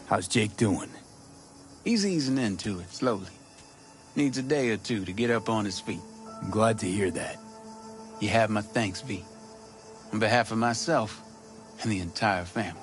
How's Jake doing? He's easing into it, slowly. Needs a day or two to get up on his feet. I'm glad to hear that. You have my thanks, V. On behalf of myself and the entire family.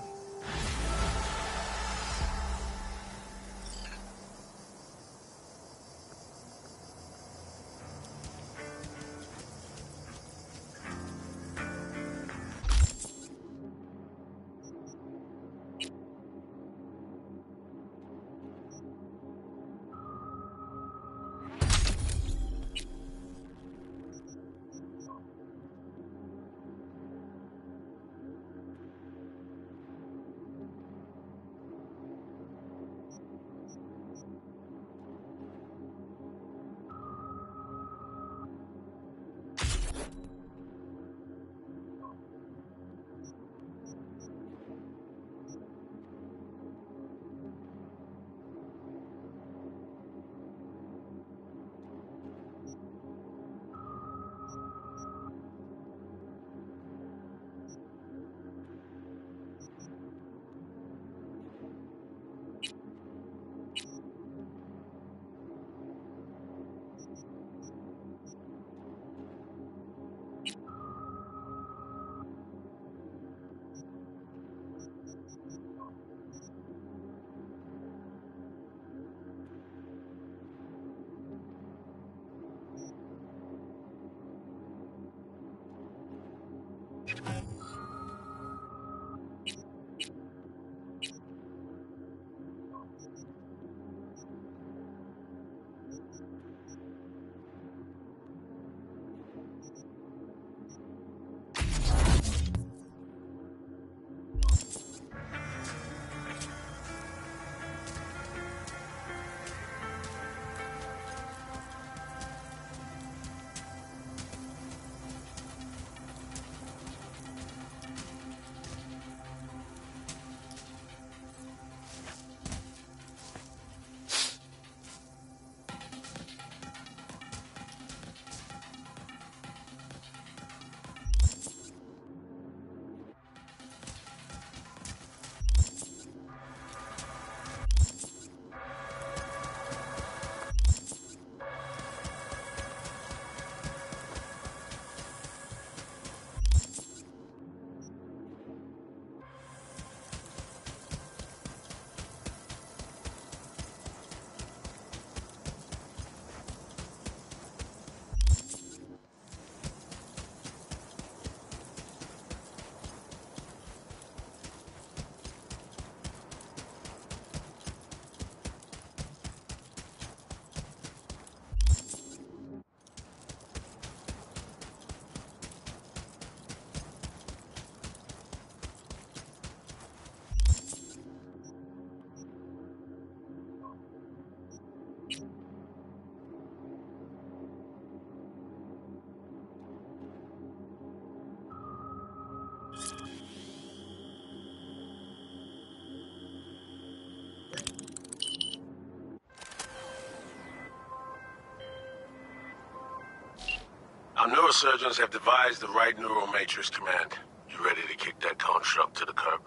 Our neurosurgeons have devised the right neural matrix command. You ready to kick that construct to the curb?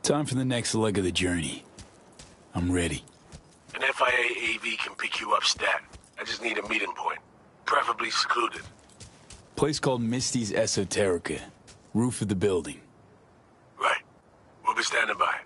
Time for the next leg of the journey. I'm ready. An FIA AV can pick you up stat. I just need a meeting point. Preferably secluded. Place called Misty's Esoterica. Roof of the building. Right. We'll be standing by.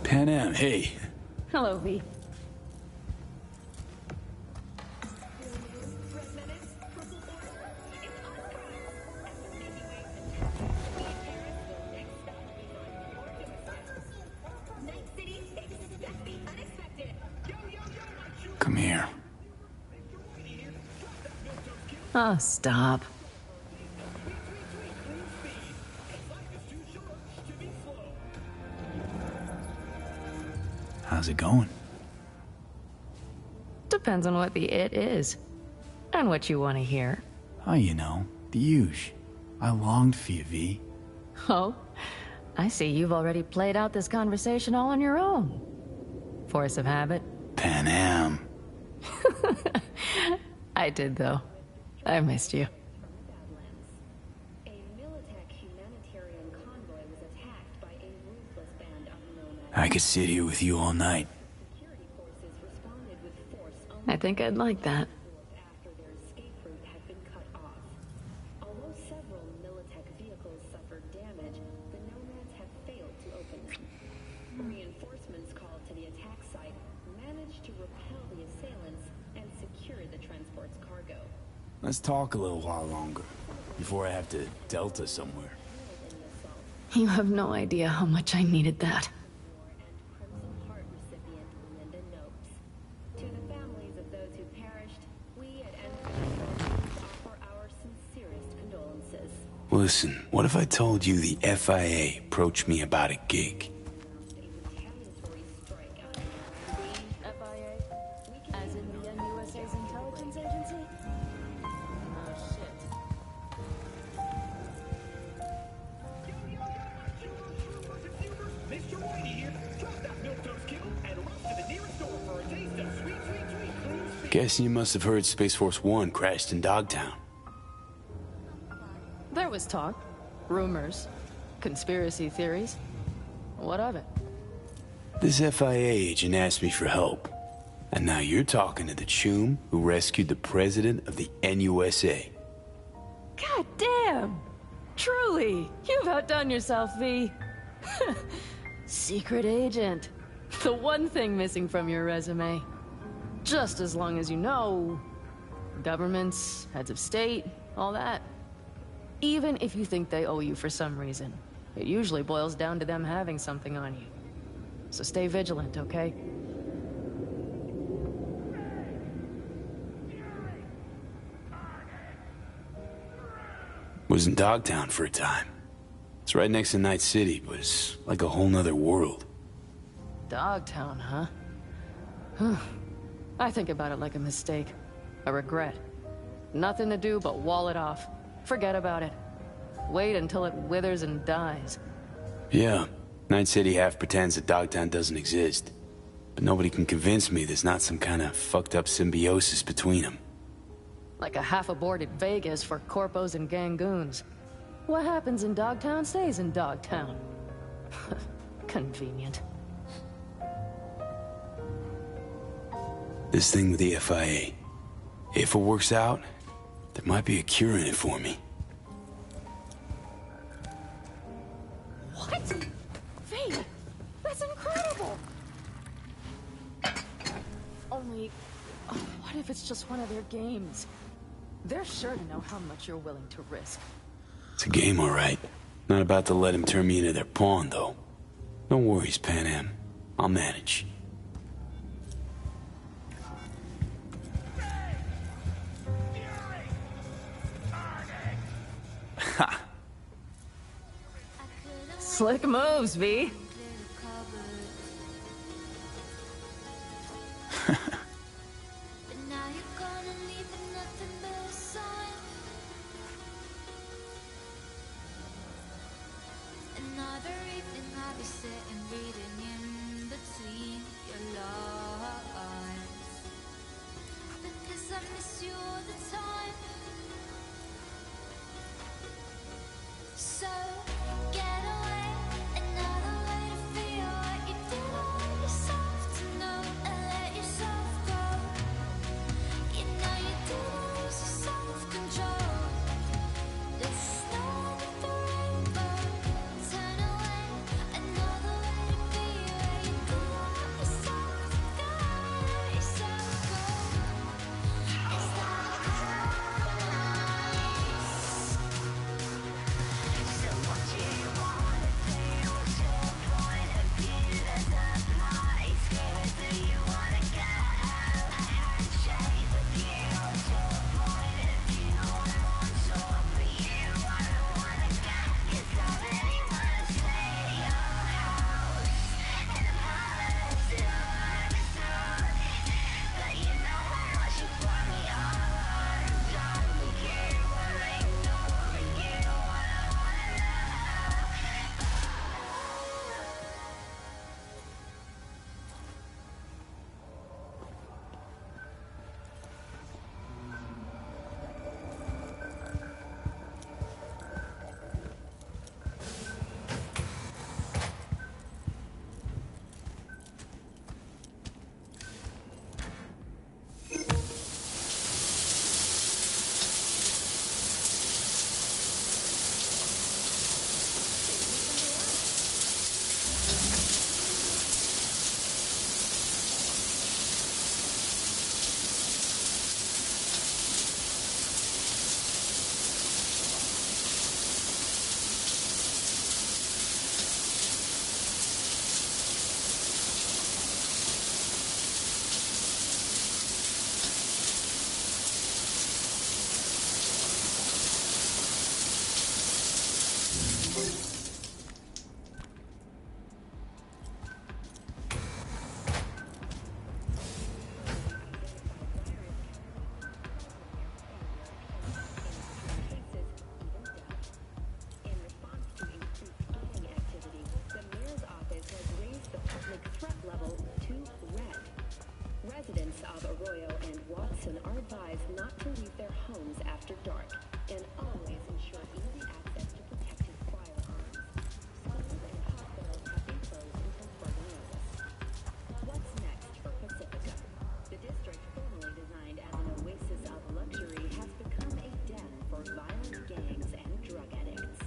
Pan Am, hey. Hello, V. Come here. Oh, stop. How's it going? Depends on what the it is. And what you want to hear. Oh, you know, the huge. I longed for you, V. Oh? I see you've already played out this conversation all on your own. Force of habit? Pan Am. I did, though. I missed you. A Militech humanitarian convoy was attacked by a ruthless band of nomads. I could sit here with you all night. Security forces responded with force I think I'd like that. after their escape route had been cut off. Although several Militech vehicles suffered damage, the nomads had failed to open them. Reinforcements called to the attack site managed to repel the assailants and secure the transport's cargo. Let's talk a little while longer, before I have to Delta somewhere. You have no idea how much I needed that. And Crimson Heart recipient Linda Nopes. To the families of those who perished, we at NPC offer our sincerest condolences. Listen, what if I told you the FIA approached me about a gig? A retaliatory strike on FIA? As in the NUSA's intelligence agency? Oh, shit. Mr. Whitey here. Drop that milquetoast kill and rush to the nearest store for a taste of sweet, sweet, sweet clean speed. Guessing you must have heard Space Force 1 crashed in Dogtown. There was talk, rumors, conspiracy theories. What of it? This FIA agent asked me for help. And now you're talking to the chum who rescued the president of the NUSA. God damn! Truly, you've outdone yourself, V. Secret agent. The one thing missing from your resume. Just as long as you know... governments, heads of state, all that. Even if you think they owe you for some reason, it usually boils down to them having something on you. So stay vigilant, okay? Was in Dogtown for a time. It's right next to Night City, but it's like a whole nother world. Dogtown, huh? I think about it like a mistake. A regret. Nothing to do but wall it off. Forget about it. Wait until it withers and dies. Yeah, Night City half pretends that Dogtown doesn't exist. But nobody can convince me there's not some kind of fucked up symbiosis between them. Like a half-aborted Vegas for corpos and gangoons. What happens in Dogtown stays in Dogtown. Convenient. This thing with the FIA. If it works out, there might be a cure in it for me. What? V! That's incredible! Only... oh, what if it's just one of their games? They're sure to know how much you're willing to risk. It's a game, all right. Not about to let him turn me into their pawn, though. No worries, Pan Am. I'll manage. Ha! Slick moves, V. So get away another way. residents of Arroyo and Watson are advised not to leave their homes after dark and always ensure easy access to protected firearms. Schools and hospitals have been closed until further notice. What's next for Pacifica? The district, formerly designed as an oasis of luxury, has become a den for violent gangs and drug addicts.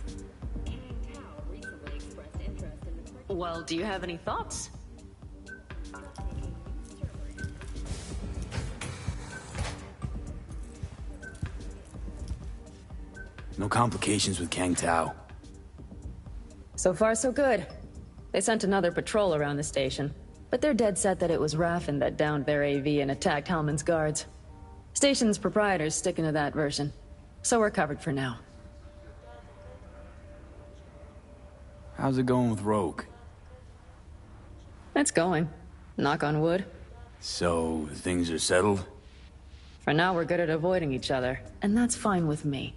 Kang Tao recently expressed interest in the purchase. Well, do you have any thoughts? No complications with Kang Tao. So far, so good. They sent another patrol around the station, but they're dead set that it was Raffen that downed their AV and attacked Hellman's guards. Station's proprietor's sticking to that version, so we're covered for now. How's it going with Rogue? It's going. Knock on wood. So, things are settled? For now, we're good at avoiding each other, and that's fine with me.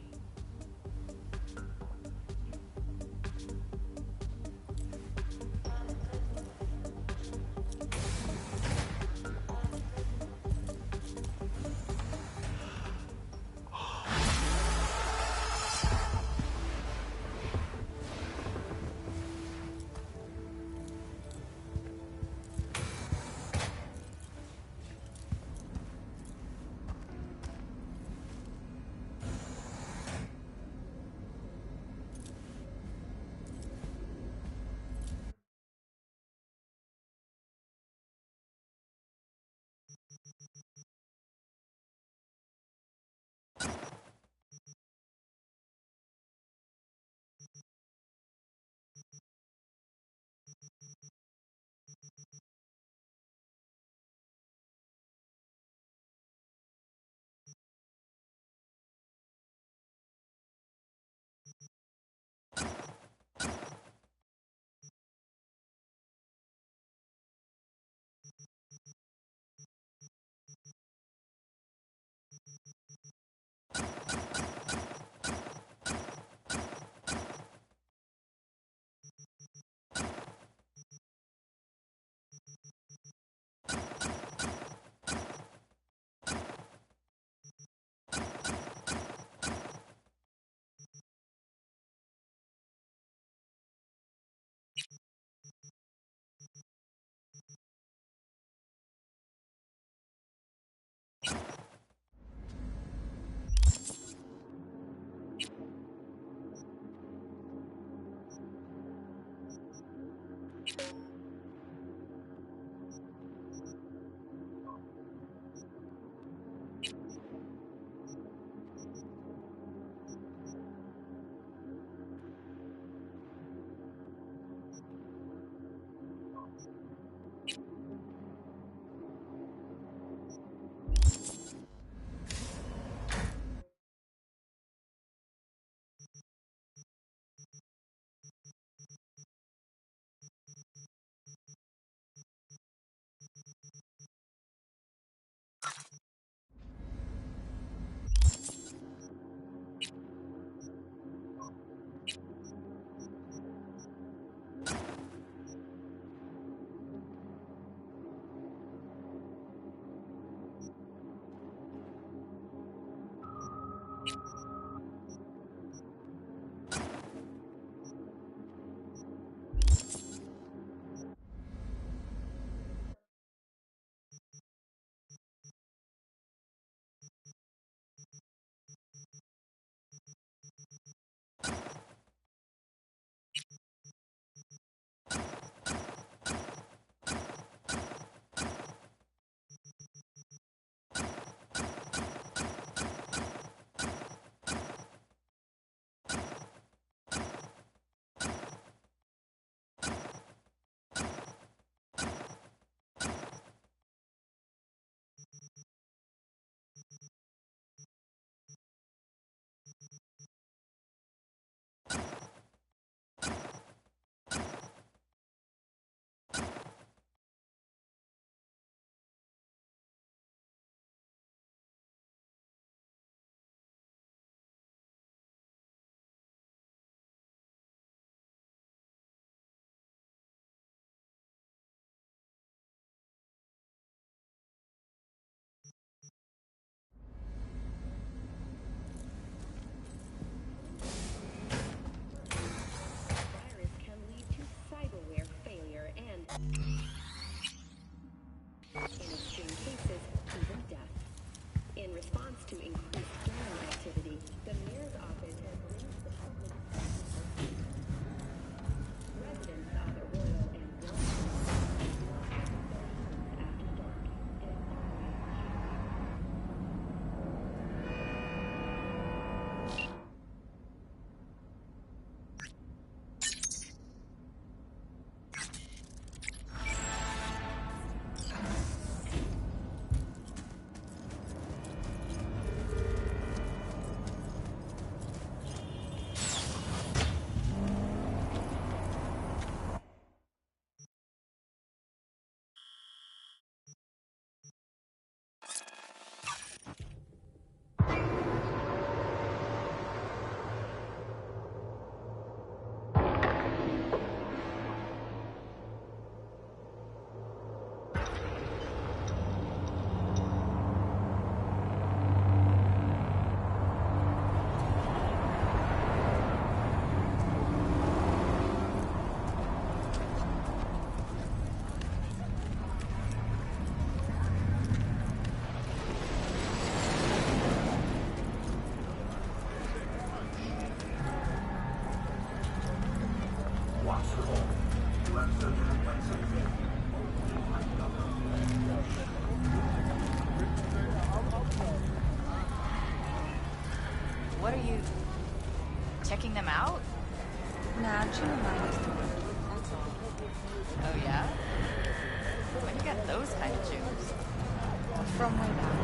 What are you... checking them out? Nah, chewing mine is that's all. Oh, yeah? Where'd you get those kind of shoes? From way back.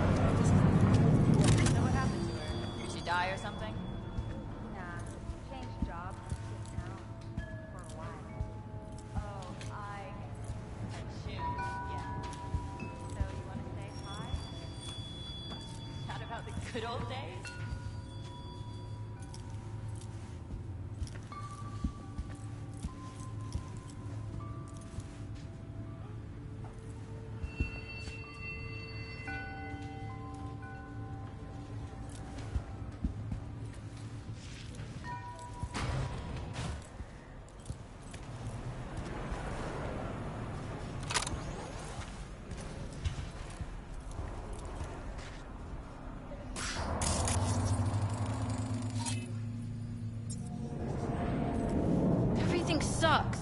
So what happened to her? Did she die or something? Nah, changed job. Now, for a while. Oh, shoes, yeah. So you want to say hi? Not about the good old days? Everything sucks.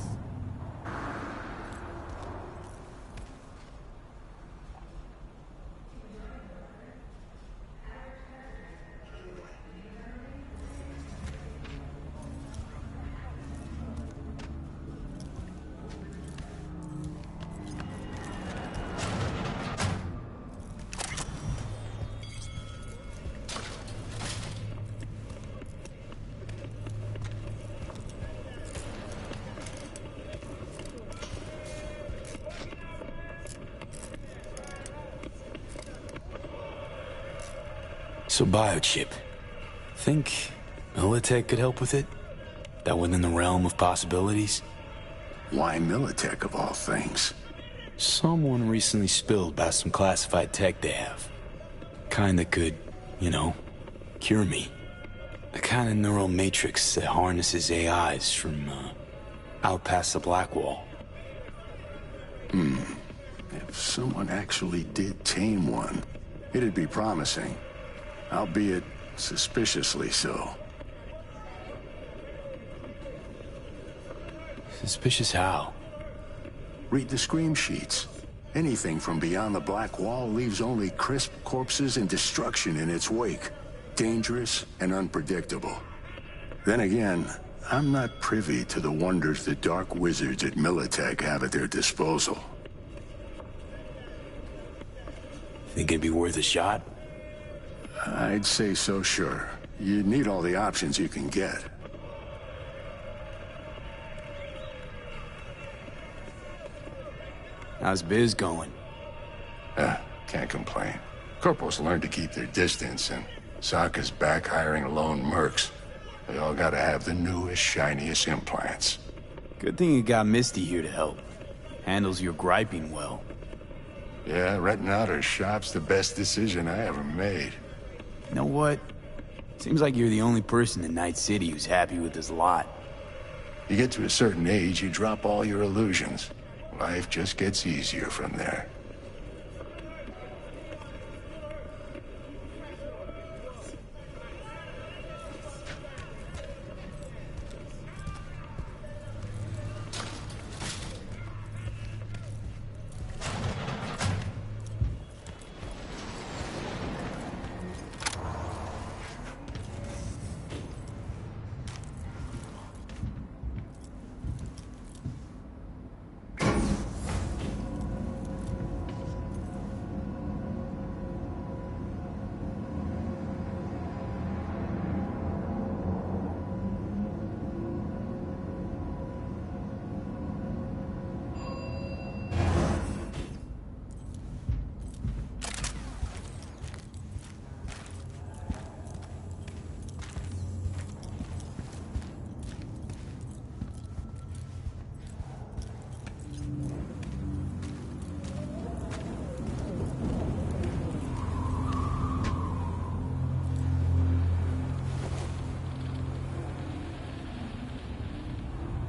So biochip. Think Militech could help with it? That within the realm of possibilities? Why Militech of all things? Someone recently spilled about some classified tech they have. Kind that could, you know, cure me. The kind of neural matrix that harnesses AIs from, out past the Black Wall. If someone actually did tame one, it'd be promising. Albeit suspiciously so. Suspicious how? Read the scream sheets. Anything from beyond the Black Wall leaves only crisp corpses and destruction in its wake. Dangerous and unpredictable. Then again, I'm not privy to the wonders the dark wizards at Militech have at their disposal. Think it'd be worth a shot? I'd say so, sure. You need all the options you can get. How's biz going? Can't complain. Corporals learn to keep their distance, and Sokka's back hiring lone mercs. They all gotta have the newest, shiniest implants. Good thing you got Misty here to help. Handles your griping well. Yeah, renting out her shop's the best decision I ever made. You know what? Seems like you're the only person in Night City who's happy with this lot. You get to a certain age, you drop all your illusions. Life just gets easier from there.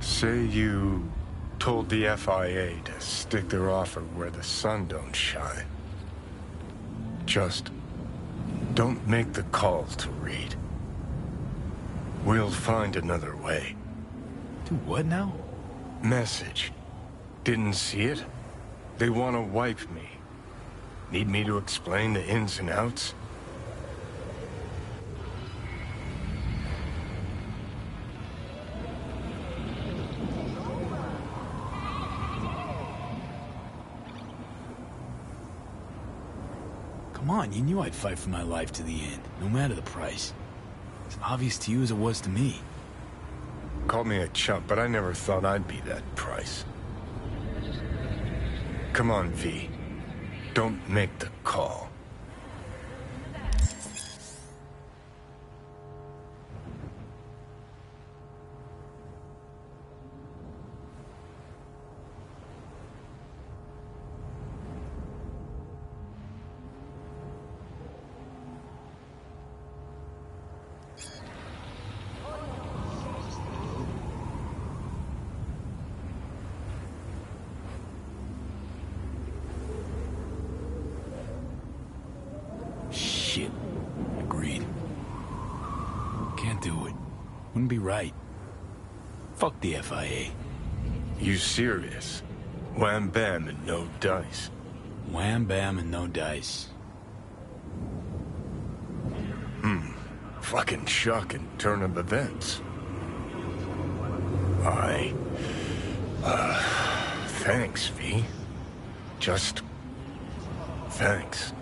Say you told the FIA to stick their offer where the sun don't shine. Just don't make the call to Reed. We'll find another way. Do what now? Message. Didn't see it? They want to wipe me. Need me to explain the ins and outs? Come on, you knew I'd fight for my life to the end, no matter the price. It's obvious to you as it was to me. Called me a chump, but I never thought I'd be that price. Come on, V. Don't make the call. Shit. Agreed. Can't do it. Wouldn't be right. Fuck the FIA. You serious? Wham bam and no dice. Wham bam and no dice. Fucking shocking turn of events. Thanks, V. Just... thanks.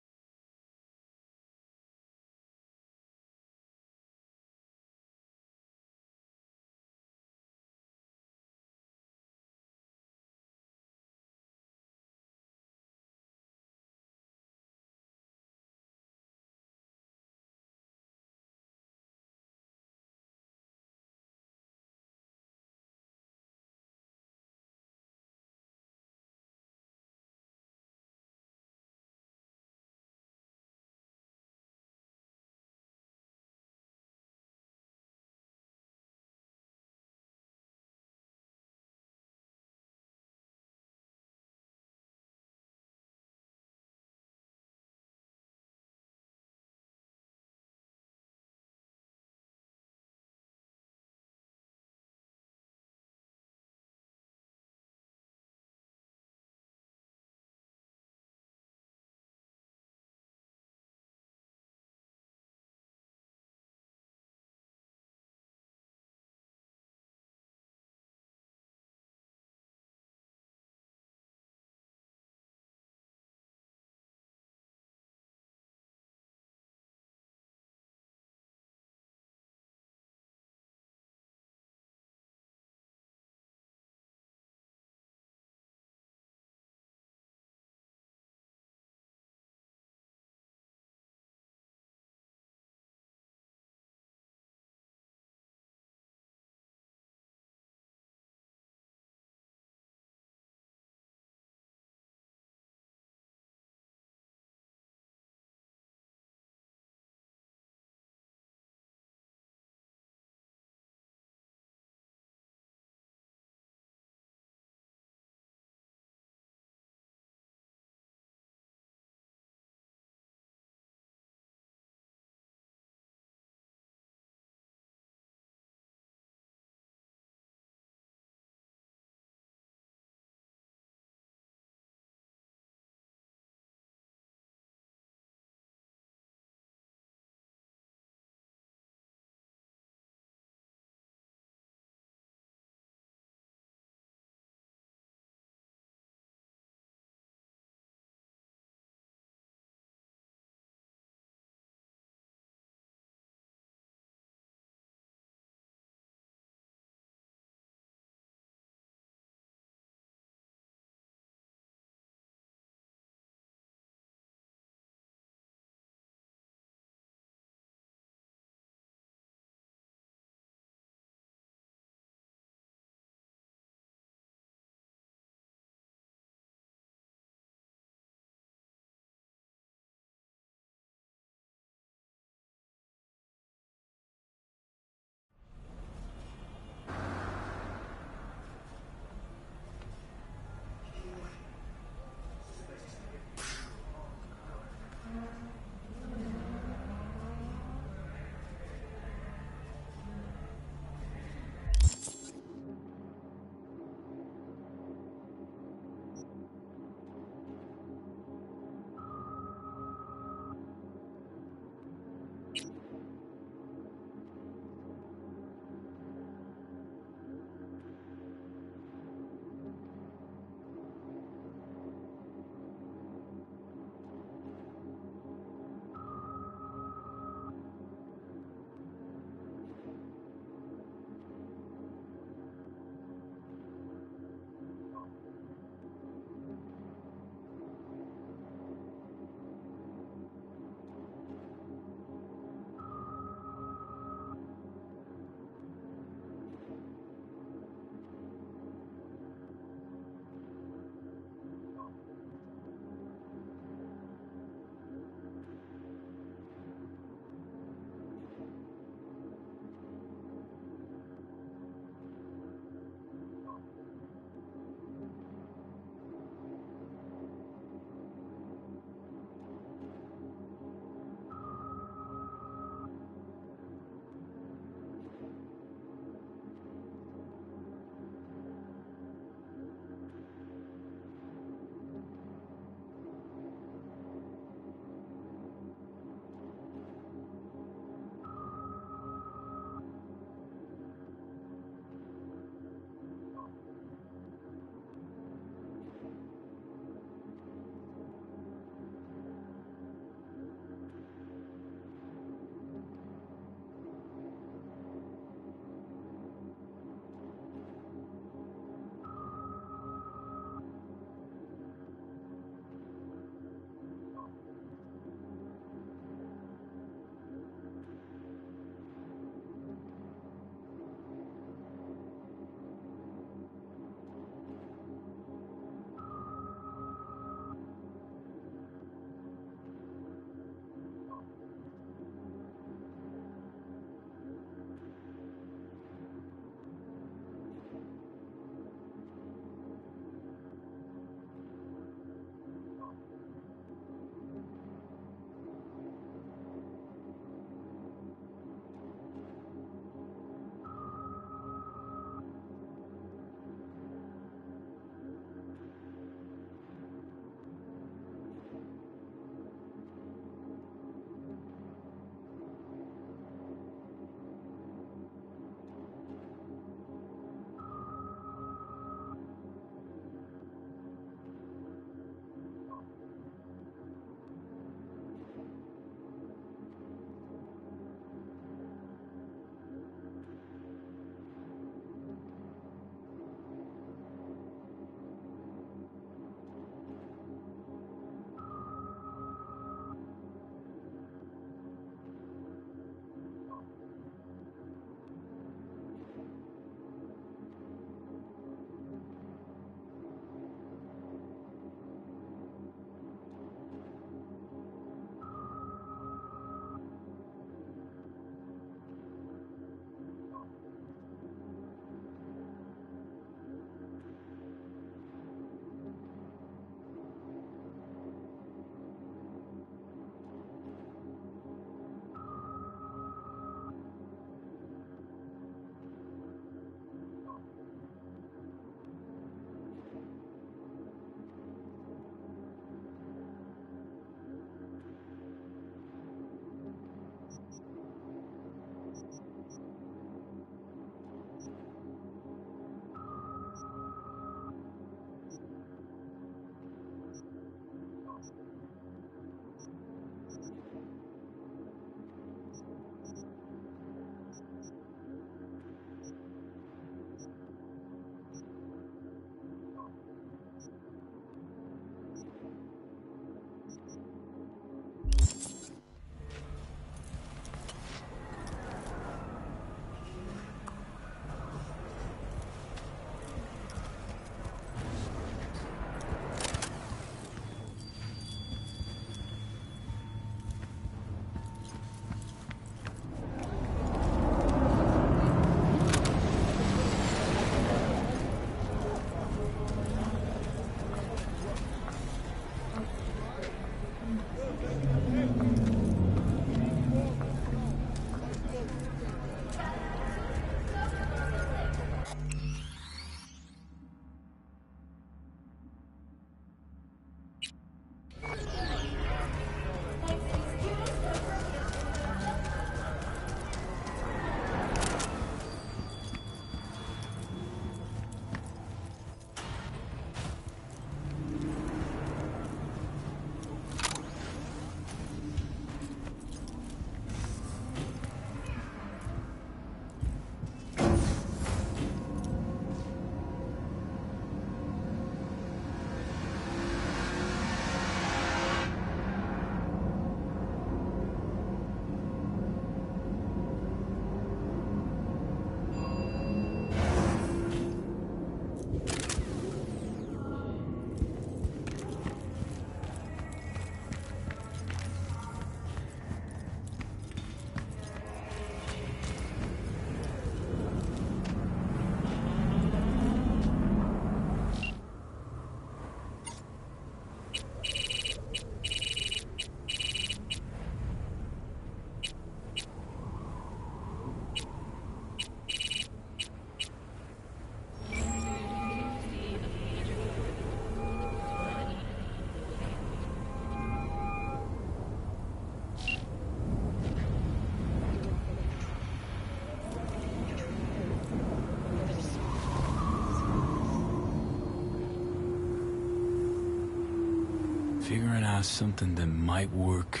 Figuring out something that might work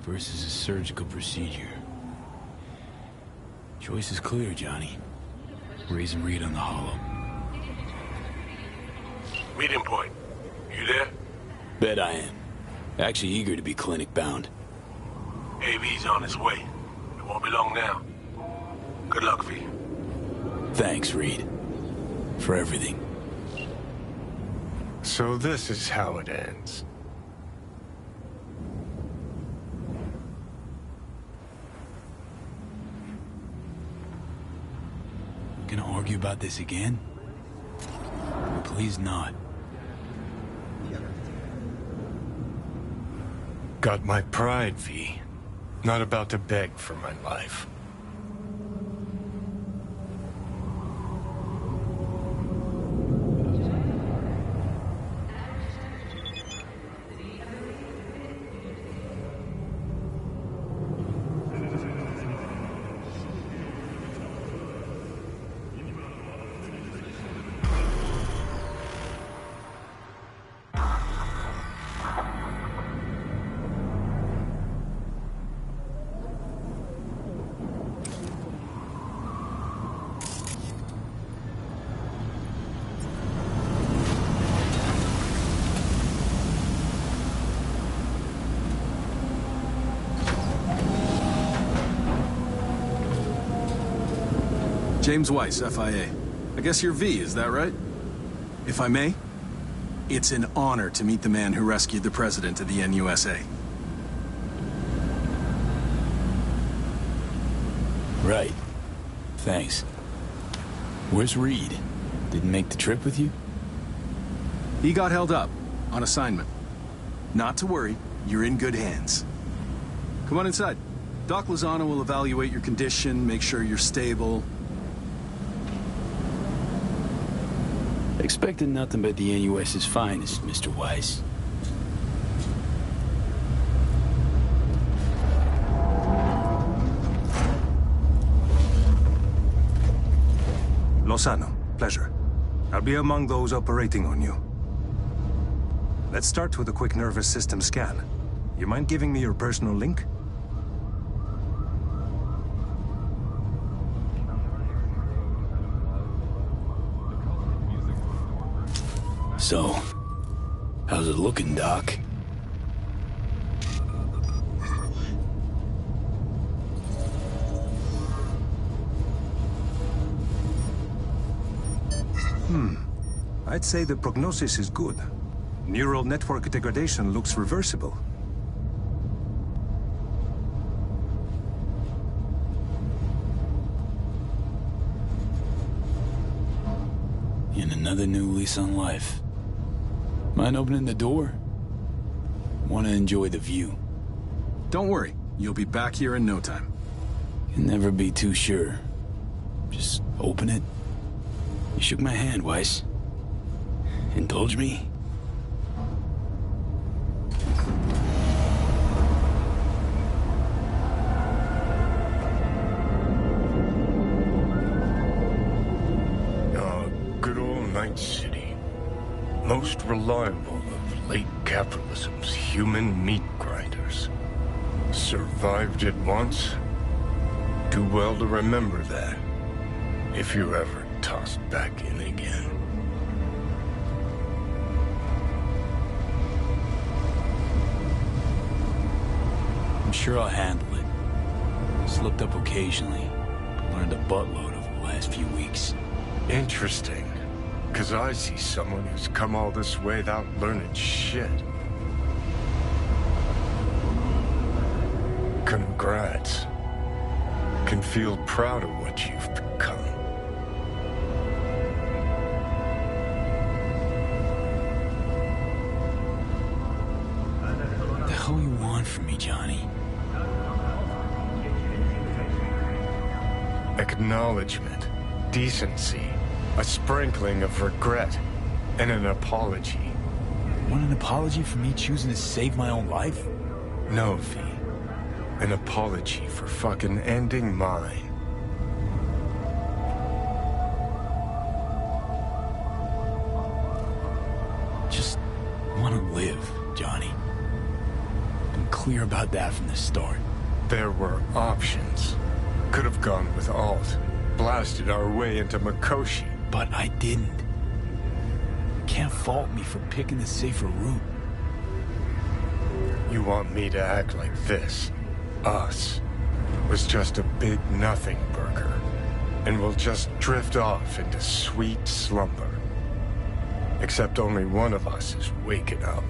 versus a surgical procedure. Choice is clear, Johnny. Raise and read on the hollow. Meeting point. You there? Bet I am. Actually eager to be clinic bound. AV's on his way. It won't be long now. Good luck, V. Thanks, Reed. For everything. So this is how it ends. Gonna argue about this again? Please not. Got my pride, V. Not about to beg for my life. James Weiss, FIA. I guess you're V, is that right? If I may, it's an honor to meet the man who rescued the president of the NUSA. Right. Thanks. Where's Reed? Didn't make the trip with you? He got held up, on assignment. Not to worry, you're in good hands. Come on inside. Doc Lozano will evaluate your condition, make sure you're stable. Expected nothing but the NUS's finest, Mr. Weiss. Lozano, pleasure. I'll be among those operating on you. Let's start with a quick nervous system scan. You mind giving me your personal link? So, how's it looking, Doc? I'd say the prognosis is good. Neural network degradation looks reversible. And another new lease on life. Mind opening the door? Want to enjoy the view. Don't worry, you'll be back here in no time. Can never be too sure. Just open it. You shook my hand, Weiss. Indulge me? city. Most reliable of late capitalism's human meat grinders. Survived it once. Too well to remember that, if you're ever tossed back in again. I'm sure I'll handle it. Slipped up occasionally, but learned a buttload over the last few weeks. Interesting, because I see someone who's come all this way without learning shit. Congrats. Can feel proud of what you've become. What the hell you want from me, Johnny? Acknowledgement, decency, a sprinkling of regret, and an apology. Want an apology for me choosing to save my own life? No, V. An apology for fucking ending mine. Just want to live, Johnny. Been clear about that from the start. There were options. Could have gone with Alt. Blasted our way into Mikoshi. But I didn't. Can't fault me for picking the safer route. You want me to act like this? Us was just a big nothing burger, and we'll just drift off into sweet slumber. Except only one of us is waking up.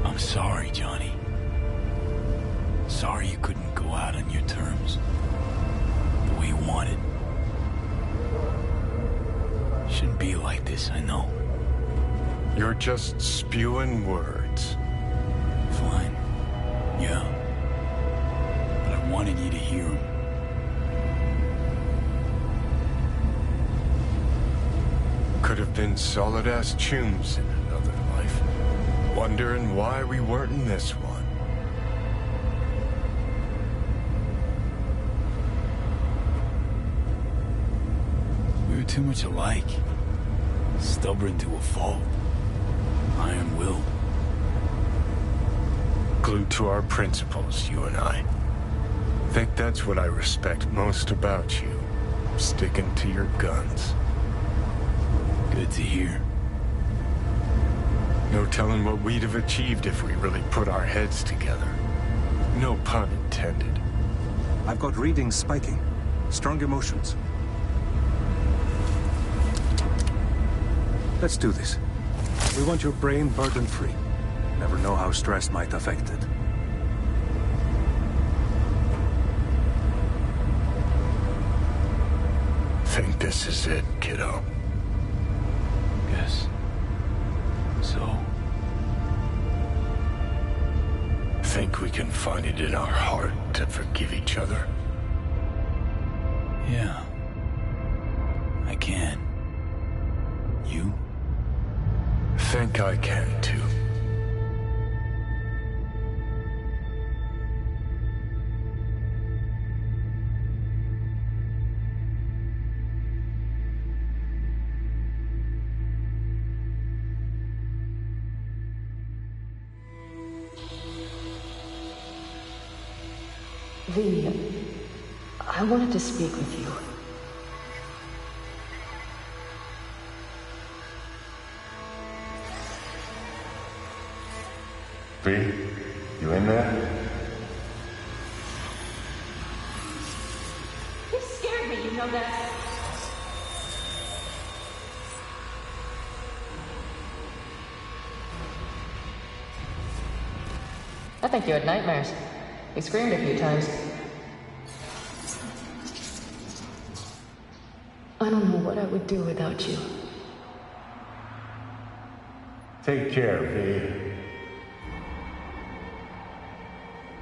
I'm sorry, Johnny. Sorry you couldn't go out on your terms. The way you wanted. Shouldn't be like this, I know. You're just spewing words. Fine. Yeah. But I wanted you to hear them. Could have been solid-ass chums in another life. Wondering why we weren't in this one. We were too much alike. Stubborn to a fault. Iron-willed. Glued to our principles, you and I. Think that's what I respect most about you. Sticking to your guns. Good to hear. No telling what we'd have achieved if we really put our heads together. No pun intended. I've got readings spiking. Strong emotions. Let's do this. We want your brain burden-free. Never know how stress might affect it. Think this is it, kiddo? Guess. So? Think we can find it in our heart to forgive each other? Yeah. I can. You? Think I can, too. V, I wanted to speak with you. V, you in there? You scared me, you know that. I think you had nightmares. You screamed a few times. I don't know what I would do without you. Take care, V.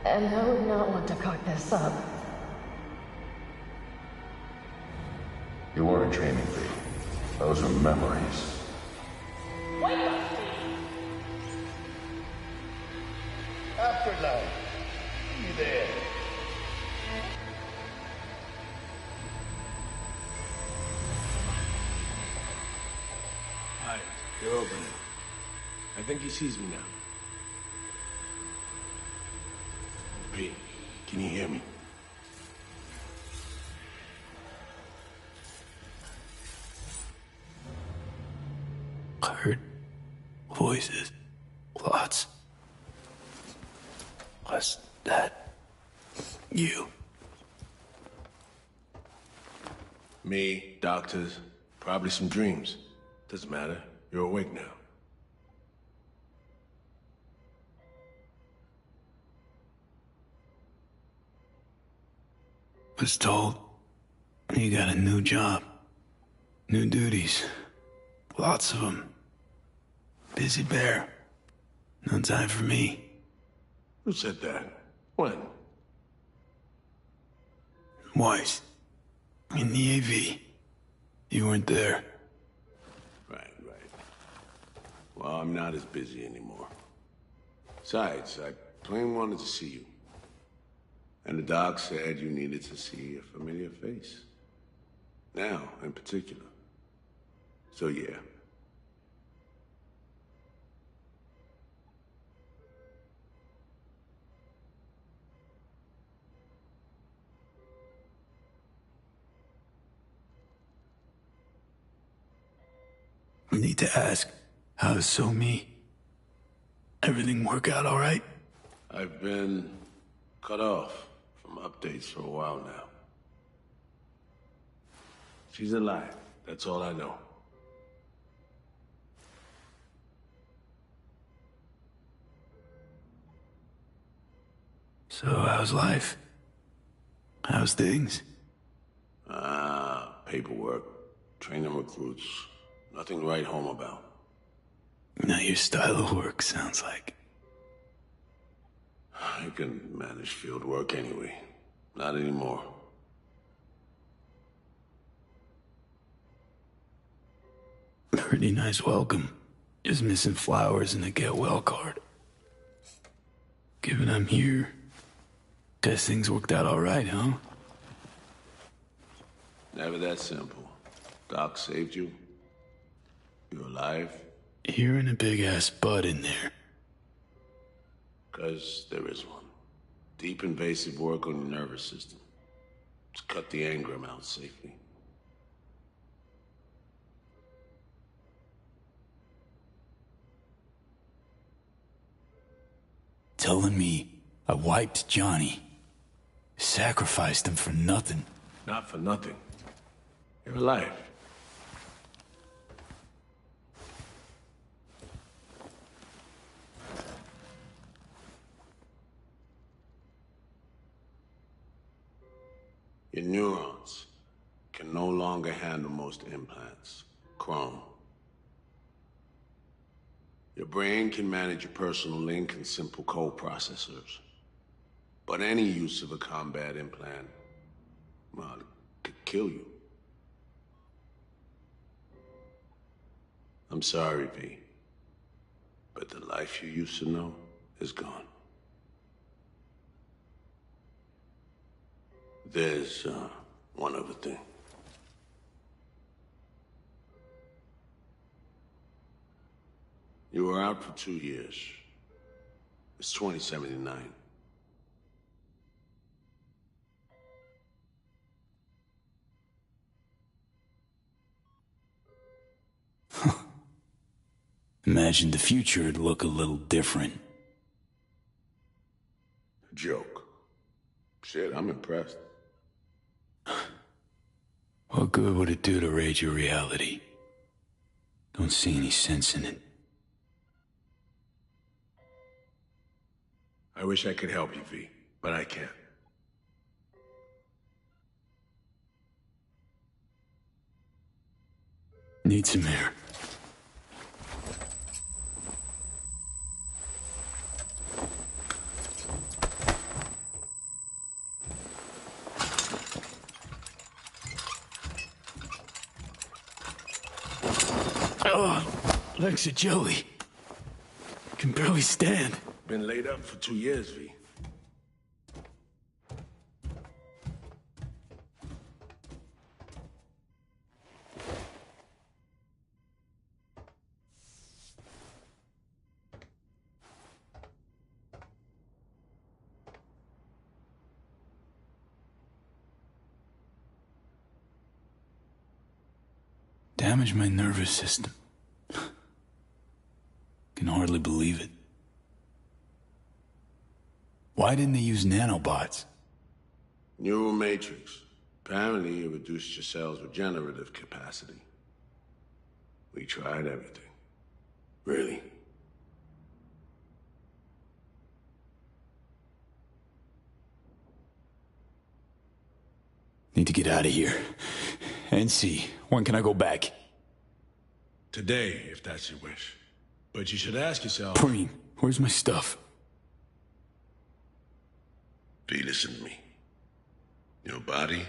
And I would not want to cock this up. You weren't training, V. Those are memories. Wake up! Afterlife. Be there. You're opening. I think he sees me now. Pete, can you hear me? I heard voices. Lots. Was that you? Me, doctors, probably some dreams. Doesn't matter. You're awake now. Was told you got a new job. New duties. Lots of them. Busy bear. No time for me. Who said that? When? Weiss. In the AV. You weren't there. Right. Well, I'm not as busy anymore. Besides, I plain wanted to see you. And the doc said you needed to see a familiar face. Now, in particular. So yeah. I need to ask, how's So Me? Everything work out all right? I've been cut off from updates for a while now. She's alive. That's all I know. So how's life? How's things? Paperwork, training recruits. Nothing to write home about. Not your style of work, sounds like. I can manage field work anyway. Not anymore. Pretty nice welcome. Just missing flowers and a get well card. Given I'm here, guess things worked out all right, huh? Never that simple. Doc saved you. You're alive. You're in a big-ass butt in there. 'Cause there is one. Deep invasive work on your nervous system. To cut the engram out safely. Telling me I wiped Johnny. Sacrificed him for nothing. Not for nothing. You're alive. Your neurons can no longer handle most implants. Chrome. Your brain can manage your personal link and simple code processors. But any use of a combat implant, well, it could kill you. I'm sorry, V. But the life you used to know is gone. There's, one other thing. You were out for 2 years. It's 2079. Imagined the future would look a little different. Joke. Shit, I'm impressed. What good would it do to raid your reality? Don't see any sense in it. I wish I could help you, V, but I can't. Need some air. Oh, legs are jelly. Can barely stand. Been laid up for 2 years, V. Damaged my nervous system. Can hardly believe it. Why didn't they use nanobots? Neural matrix. Apparently, it reduced your cell's regenerative capacity. We tried everything. Really. Need to get out of here. NC, when can I go back? Today, if that's your wish. But you should ask yourself... Preem, where's my stuff? B, listen to me. Your body,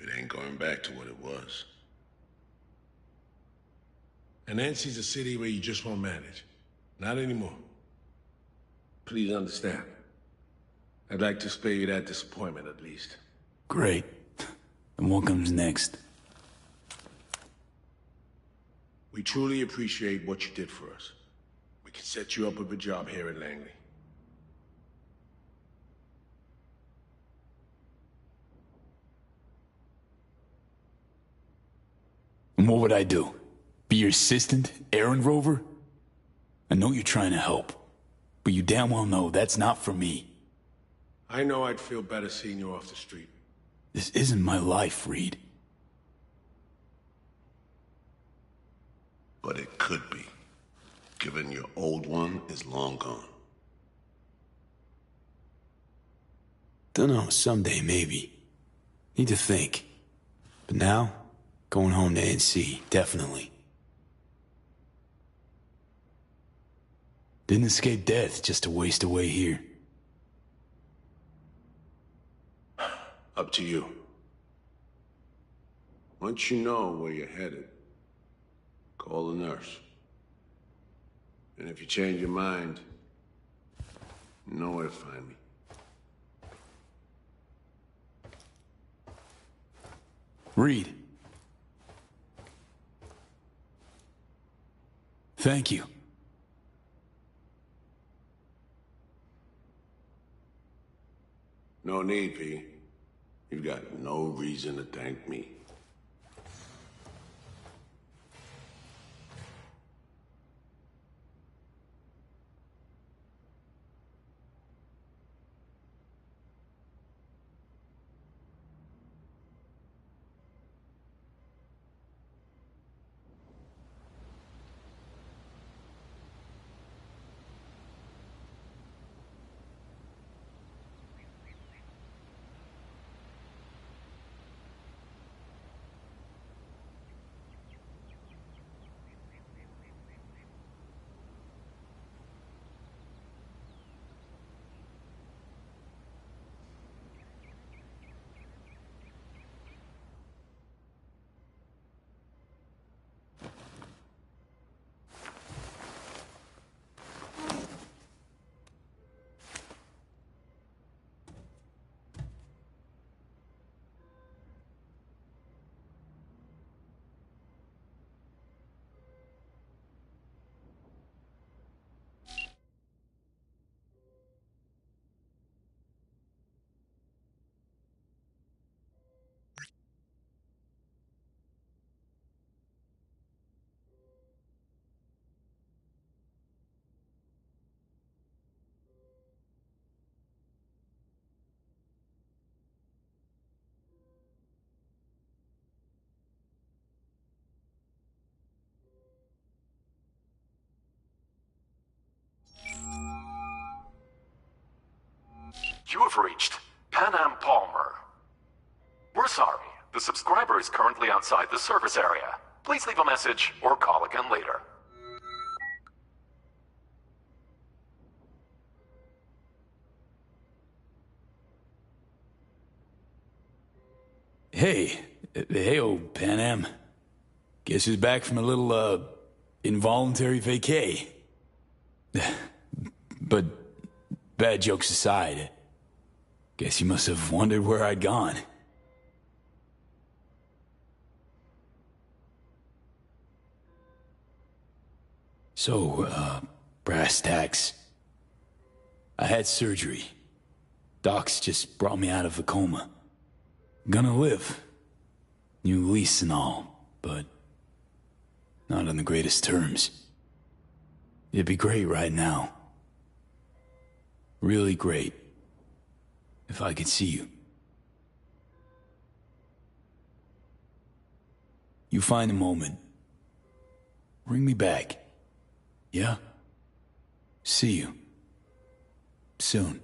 it ain't going back to what it was. And Nancy's a city where you just won't manage. Not anymore. Please understand. I'd like to spare you that disappointment, at least. Great. And what comes next? We truly appreciate what you did for us. We can set you up with a job here in Langley. And what would I do? Be your assistant, errand rover? I know you're trying to help, but you damn well know that's not for me. I know I'd feel better seeing you off the street. This isn't my life, Reed. But it could be, given your old one is long gone. Dunno, someday maybe. Need to think. But now, going home to NC, definitely. Didn't escape death just to waste away here. Up to you. Once you know where you're headed, call the nurse. And if you change your mind, you know where to find me. Reed. Thank you. No need, P. You've got no reason to thank me. You have reached Pan Am Palmer. We're sorry. The subscriber is currently outside the service area. Please leave a message or call again later. Hey, Pan Am. Guess who's back from a little, involuntary vacay? But, bad jokes aside, guess you must have wondered where I'd gone. So, brass tacks. I had surgery. Docs just brought me out of a coma. Gonna live. New lease and all, but not on the greatest terms. It'd be great right now. Really great. If I could see you. You find a moment. Bring me back. Yeah? See you. Soon.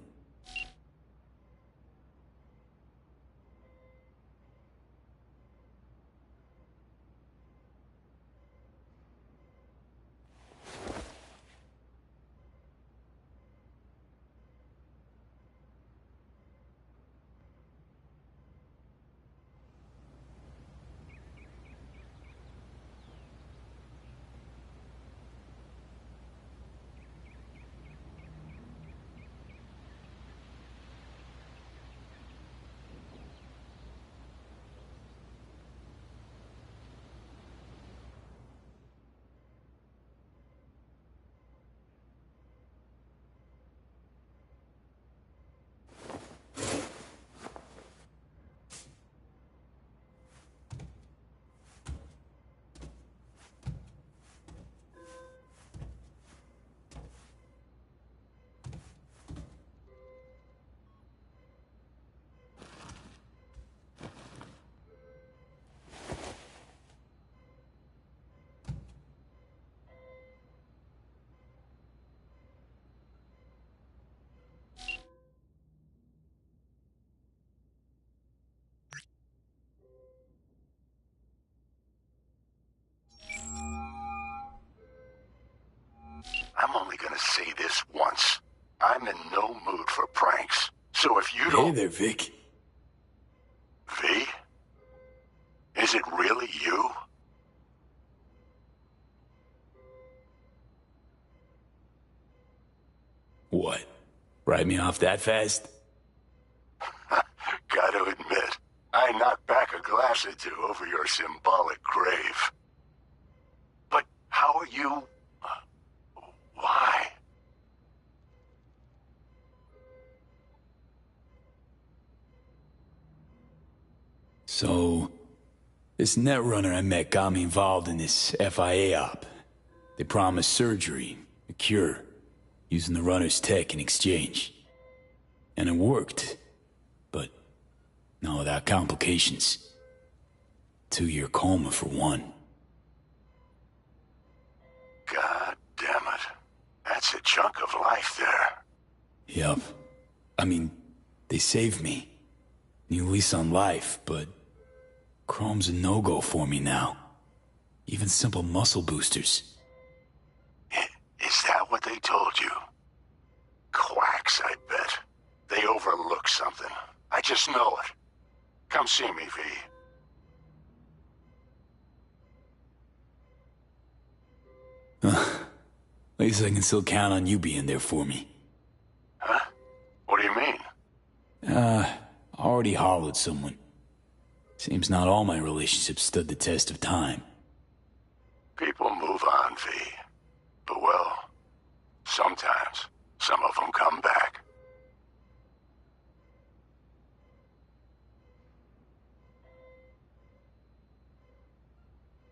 I'm only gonna say this once. I'm in no mood for pranks. So if you don't... Hey there, Vic. V? Is it really you? What? Write me off that fast? Gotta admit, I knocked back a glass or two over your symbolic grave. But how are you... Why? So, this netrunner I met got me involved in this FIA op. They promised surgery, a cure, using the runner's tech in exchange. And it worked, but not without complications. 2-year coma for one. God damn it. That's a chunk of life there. Yup. I mean, they saved me. New lease on life, but Chrome's a no-go for me now. Even simple muscle boosters. Is that what they told you? Quacks, I bet. They overlook something. I just know it. Come see me, V. At least I can still count on you being there for me. Huh? What do you mean? Already hollowed someone. Seems not all my relationships stood the test of time. People move on, V. But well, sometimes some of them come back.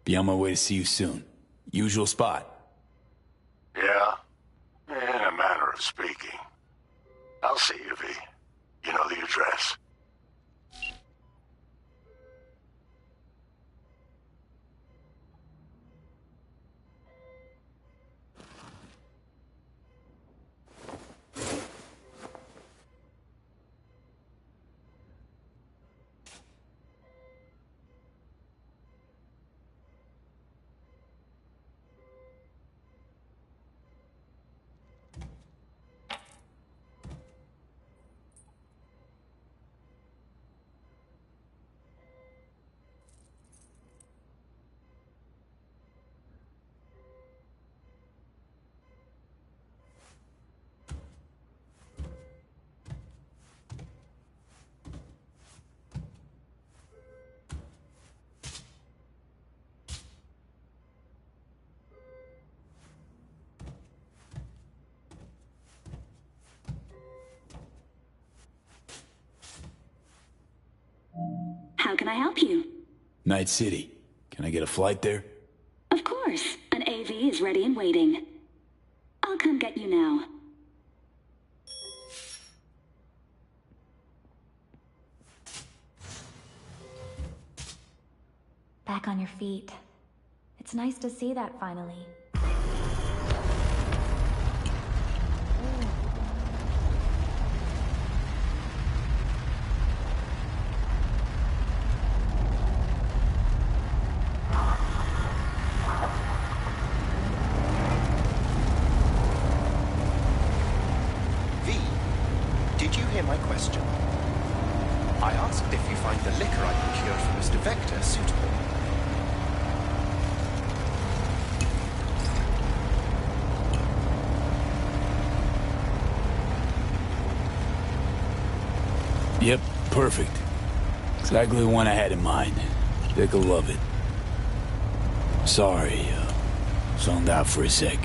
Be on my way to see you soon. Usual spot. Yeah? In a manner of speaking. I'll see you, V. You know the address. How can I help you? Night City. Can Can I get a flight there? Of course. An AV is ready and waiting. I'll come get you now. Back on your feet. It's nice to see that finally. V, did you hear my question? I asked if you find the liquor I procured for Mr. Vector suitable. Yep, perfect. Exactly the one I had in mind. Dick'll love it. Sorry, zoned out for a sec.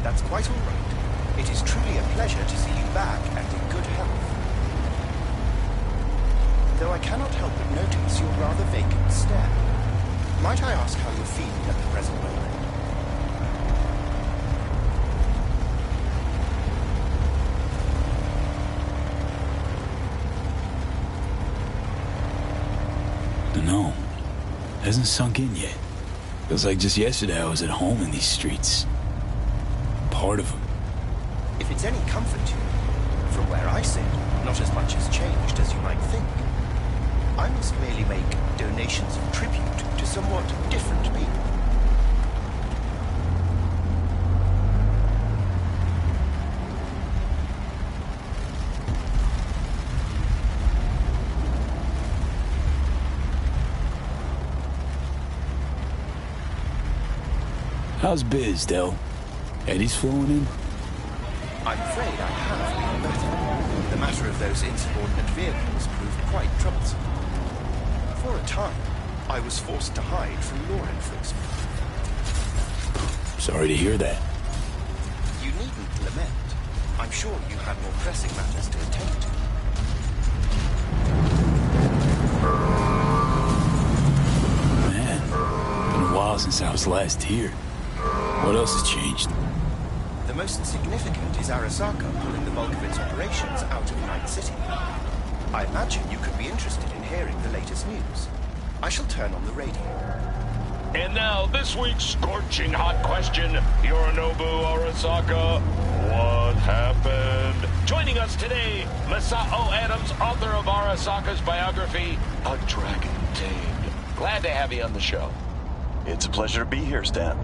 That's quite all right. It is truly a pleasure to see you back and in good health. Though I cannot help but notice your rather vacant stare. Might I ask how you're feeling at the present moment? Dunno. Hasn't sunk in yet. Feels like just yesterday I was at home in these streets. Part of them. If it's any comfort to you, from where I sit, not as much has changed as you might think. I must merely make donations of tribute to somewhat different people. How's biz, Del? Eddie's flowing in? I'm afraid I have been better. The matter of those insubordinate vehicles proved quite troublesome. For a time, I was forced to hide from law enforcement. Sorry to hear that. You needn't lament. I'm sure you had more pressing matters to attend to. Man, been a while since I was last here. What else has changed? The most significant is Arasaka pulling the bulk of its operations out of Night City. I imagine you could be interested in hearing the latest news. I shall turn on the radio. And now, this week's scorching hot question, Yorinobu Arasaka, what happened? Joining us today, Masao Adams, author of Arasaka's biography, A Dragon Tamed. Glad to have you on the show. It's a pleasure to be here, Stan.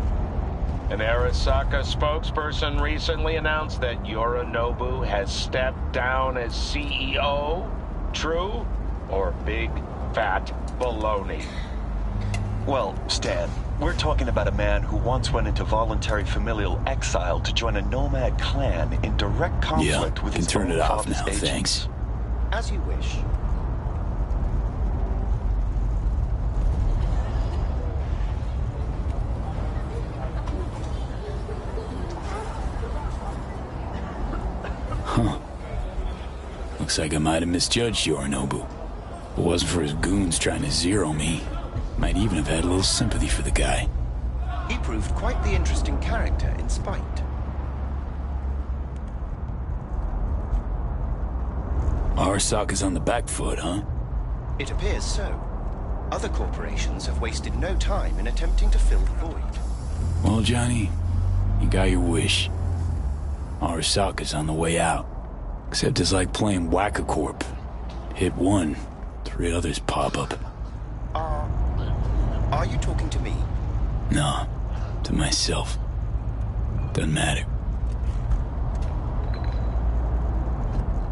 An Arasaka spokesperson recently announced that Yorinobu has stepped down as CEO. True or big, fat baloney? Well, Stan, we're talking about a man who once went into voluntary familial exile to join a nomad clan in direct conflict with his turn own it off father's now, agents. thanks. As you wish. Huh. Looks like I might have misjudged Yorinobu. If it wasn't for his goons trying to zero me, might even have had a little sympathy for the guy. He proved quite the interesting character in spite. Arasaka's on the back foot, huh? It appears so. Other corporations have wasted no time in attempting to fill the void. Well, Johnny, you got your wish. Arasaka's on the way out. Except it's like playing Whack-A-Corp. Hit one, 3 others pop up. Are you talking to me? No, to myself. Doesn't matter.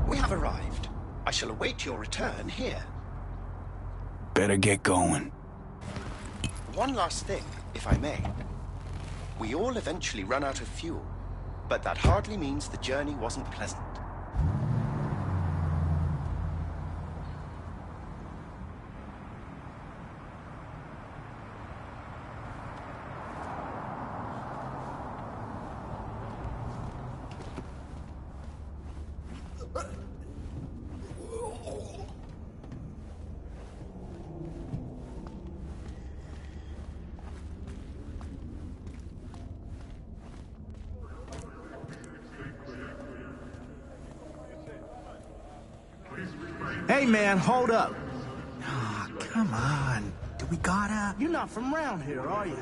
We have arrived. I shall await your return here. Better get going. One last thing, if I may. We all eventually run out of fuel, but that hardly means the journey wasn't pleasant. Hey, man, hold up. Ah, come on. Do we gotta? You're not from around here, are you?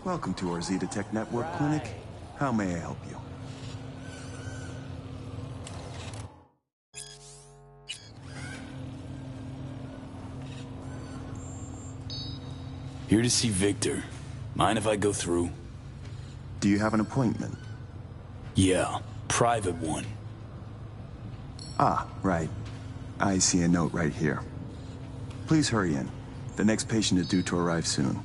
Welcome to our Zetatech Network Clinic. How may I help you? Here to see Victor. Mind if I go through? Do you have an appointment? Yeah, private one. Ah, right. I see a note right here. Please hurry in. The next patient is due to arrive soon.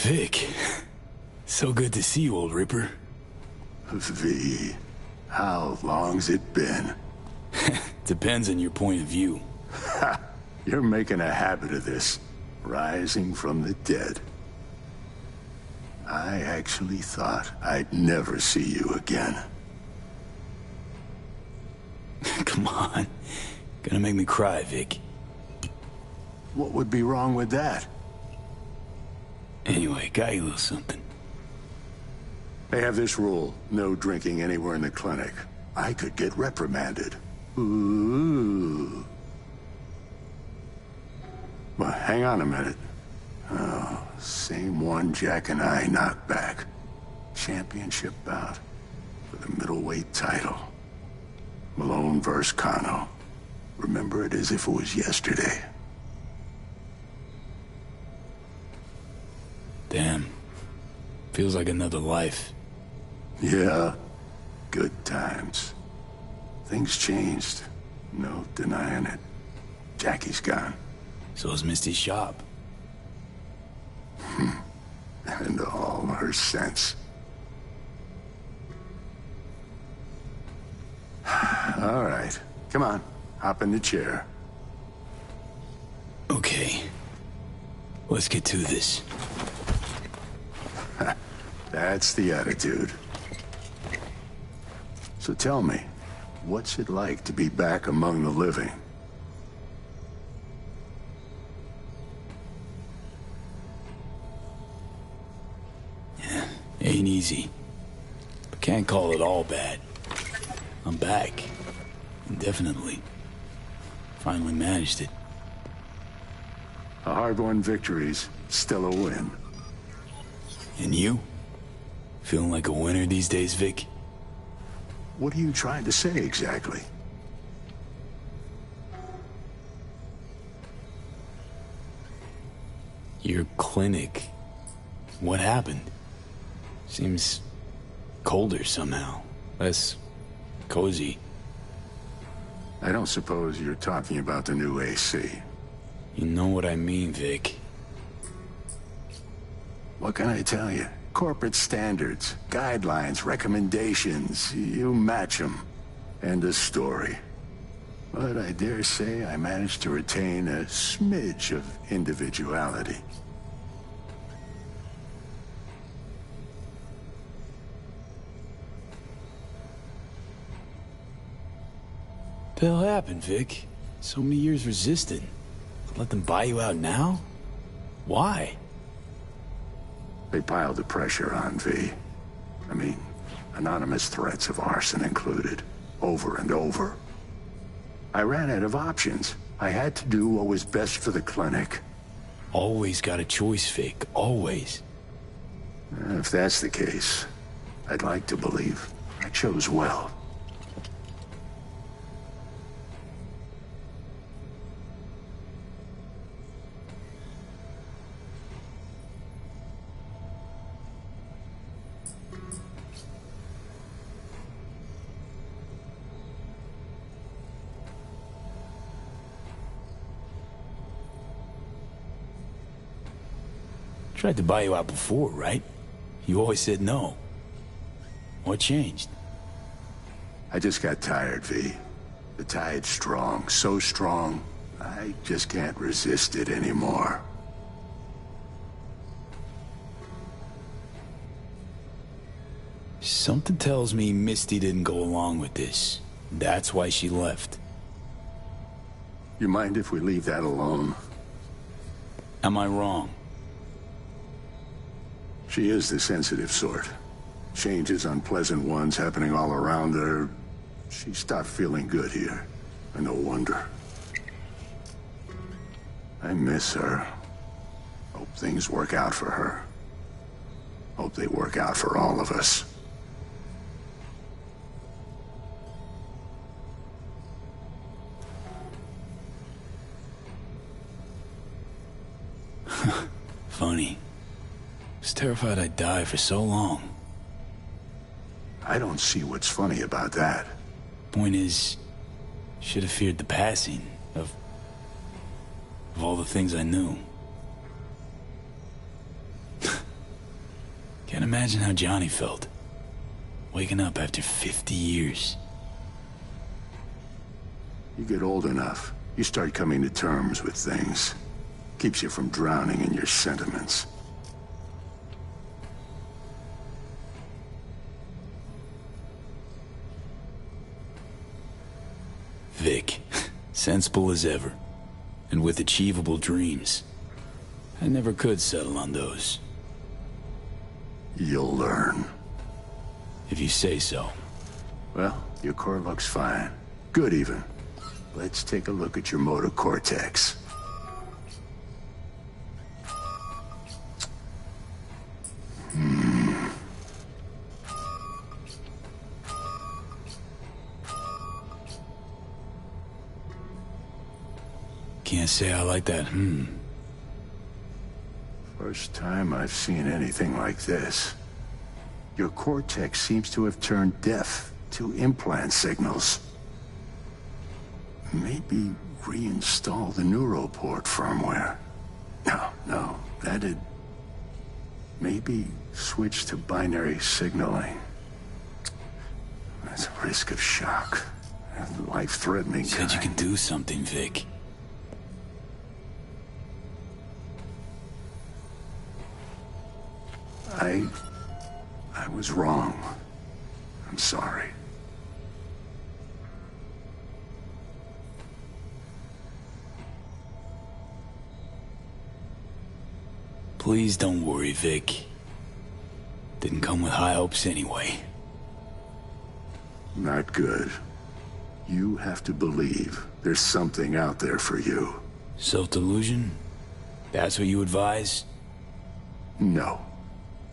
Vic, so good to see you, old Ripper. V, how long's it been? Depends on your point of view. Ha! You're making a habit of this, rising from the dead. I actually thought I'd never see you again. Come on. Gonna make me cry, Vic. What would be wrong with that? Anyway, got you a little something. They have this rule, no drinking anywhere in the clinic. I could get reprimanded. Ooh. Well, hang on a minute. Oh, same one Jack and I knocked back. Championship bout for the middleweight title. Malone versus Kano. Remember it as if it was yesterday. Damn. Feels like another life. Yeah. Good times. Things changed. No denying it. Jackie's gone. So is Misty's shop. And all her sense. All right. Come on. Hop in the chair. Okay. Let's get to this. That's the attitude. So tell me, what's it like to be back among the living? Yeah, ain't easy. But can't call it all bad. I'm back. Indefinitely. Finally managed it. A hard-won victory's still a win. And you? Feeling like a winner these days, Vic? What are you trying to say exactly? Your clinic. What happened? Seems colder somehow. Less cozy. I don't suppose you're talking about the new AC. You know what I mean, Vic. What can I tell you? Corporate standards, guidelines, recommendations, you match them. End of story. But I dare say I managed to retain a smidge of individuality. What the hell happened, Vic? So many years resisting. Let them buy you out now? Why? They piled the pressure on, V. I mean, anonymous threats of arson included, over and over. I ran out of options. I had to do what was best for the clinic. Always got a choice, Vic. Always. If that's the case, I'd like to believe I chose well. Tried to buy you out before, right? You always said no. What changed? I just got tired, V. The tide's strong, so strong, I just can't resist it anymore. Something tells me Misty didn't go along with this. That's why she left. You mind if we leave that alone? Am I wrong? She is the sensitive sort. Changes, unpleasant ones happening all around her. She stopped feeling good here. And no wonder. I miss her. Hope things work out for her. Hope they work out for all of us. Funny. I was terrified I'd die for so long. I don't see what's funny about that. Point is, should have feared the passing of all the things I knew. Can't imagine how Johnny felt. Waking up after 50 years. You get old enough, you start coming to terms with things. Keeps you from drowning in your sentiments. Vic, sensible as ever, and with achievable dreams. I never could settle on those. You'll learn. If you say so. Well, your core looks fine. Good even. Let's take a look at your motor cortex. Can't say I like that, First time I've seen anything like this. Your cortex seems to have turned deaf to implant signals. Maybe reinstall the neuroport firmware. No, that'd... Maybe switch to binary signaling. That's a risk of shock. Life-threatening Said you could do something, Vic. I was wrong. I'm sorry. Please don't worry, Vic. Didn't come with high hopes anyway. Not good. You have to believe there's something out there for you. Self-delusion? That's what you advise? No.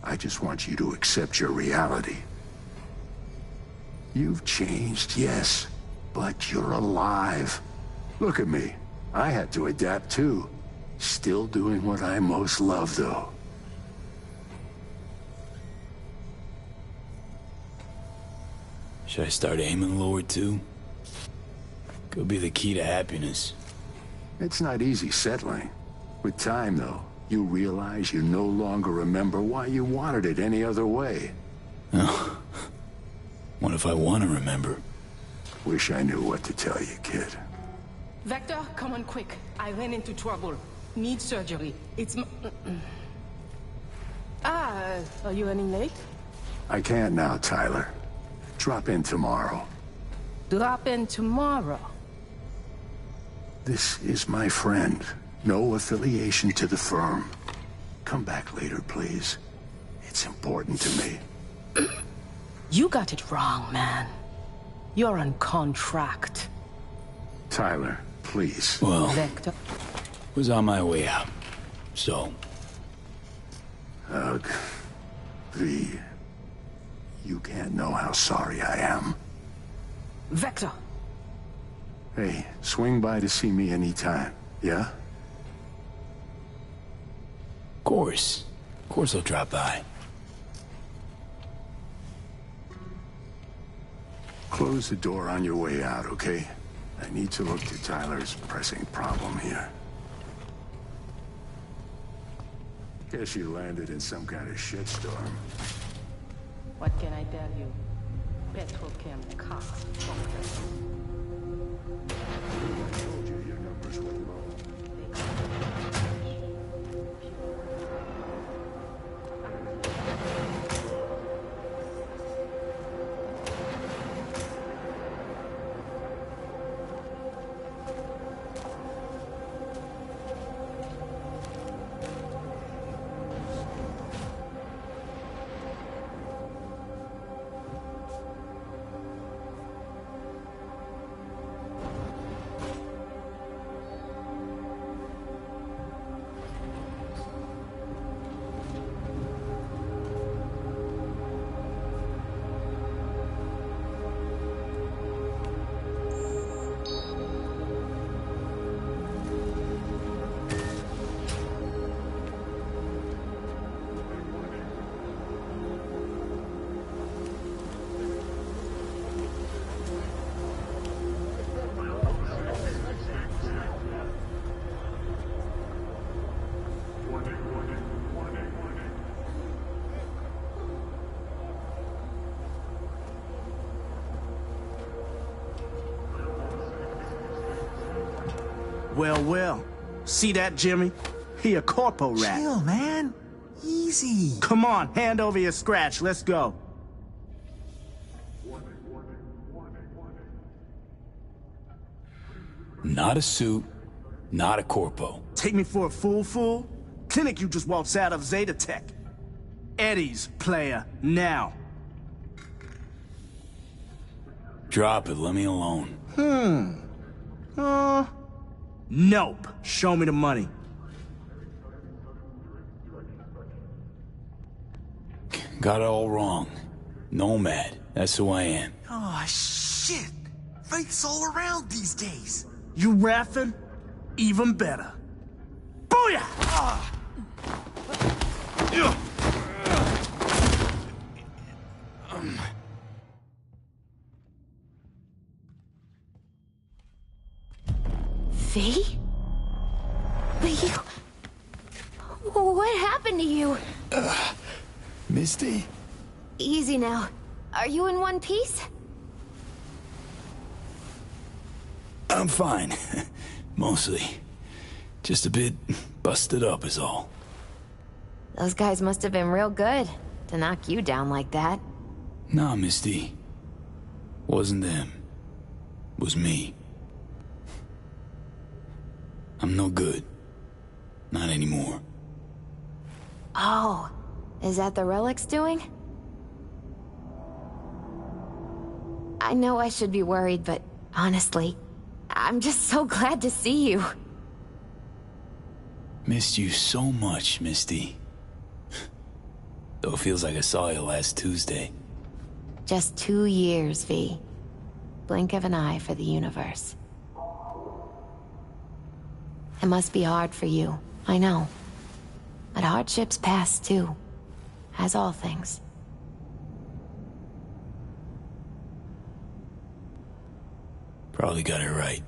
I just want you to accept your reality. You've changed, yes, but you're alive. Look at me. I had to adapt too. Still doing what I most love, though. Should I start aiming lower too? Could be the key to happiness. It's not easy settling. With time, though, you realize you no longer remember why you wanted it any other way. Oh. What if I want to remember? Wish I knew what to tell you, kid. Vector, come on quick. I ran into trouble. Need surgery. It's are you running late? I can't now, Tyler. Drop in tomorrow. Drop in tomorrow? This is my friend. No affiliation to the firm. Come back later, please. It's important to me. You got it wrong, man. You're on contract. Tyler, please. Well, Vector was on my way out, so... Ugh. V, you can't know how sorry I am. Vector! Hey, swing by to see me anytime, yeah? Of course. Of course I'll drop by. Close the door on your way out, okay? I need to look to Tyler's pressing problem here. Guess you landed in some kind of shitstorm. What can I tell you? Petrochem cock. I told you your numbers were low. Well, well. See that, Jimmy? He a corpo rat. Chill, man. Easy. Come on, hand over your scratch. Let's go. Not a suit, not a corpo. Take me for a fool? Clinic you just waltzed out of Zeta Tech. Eddie's player, now. Drop it, let me alone. Nope. Show me the money. Got it all wrong. Nomad, that's who I am. Oh, shit. Faith's all around these days. You raffing? Even better. Booyah! V? But you... What happened to you? Misty? Easy now. Are you in one piece? I'm fine. Mostly. Just a bit busted up is all. Those guys must have been real good to knock you down like that. Nah, Misty. Wasn't them. Was me. I'm no good. Not anymore. Oh, is that the relic's doing? I know I should be worried, but honestly, I'm just so glad to see you. Missed you so much, Misty. Though it feels like I saw you last Tuesday. Just 2 years, V. Blink of an eye for the universe. It must be hard for you, I know. But hardships pass too, as all things. Probably got it right.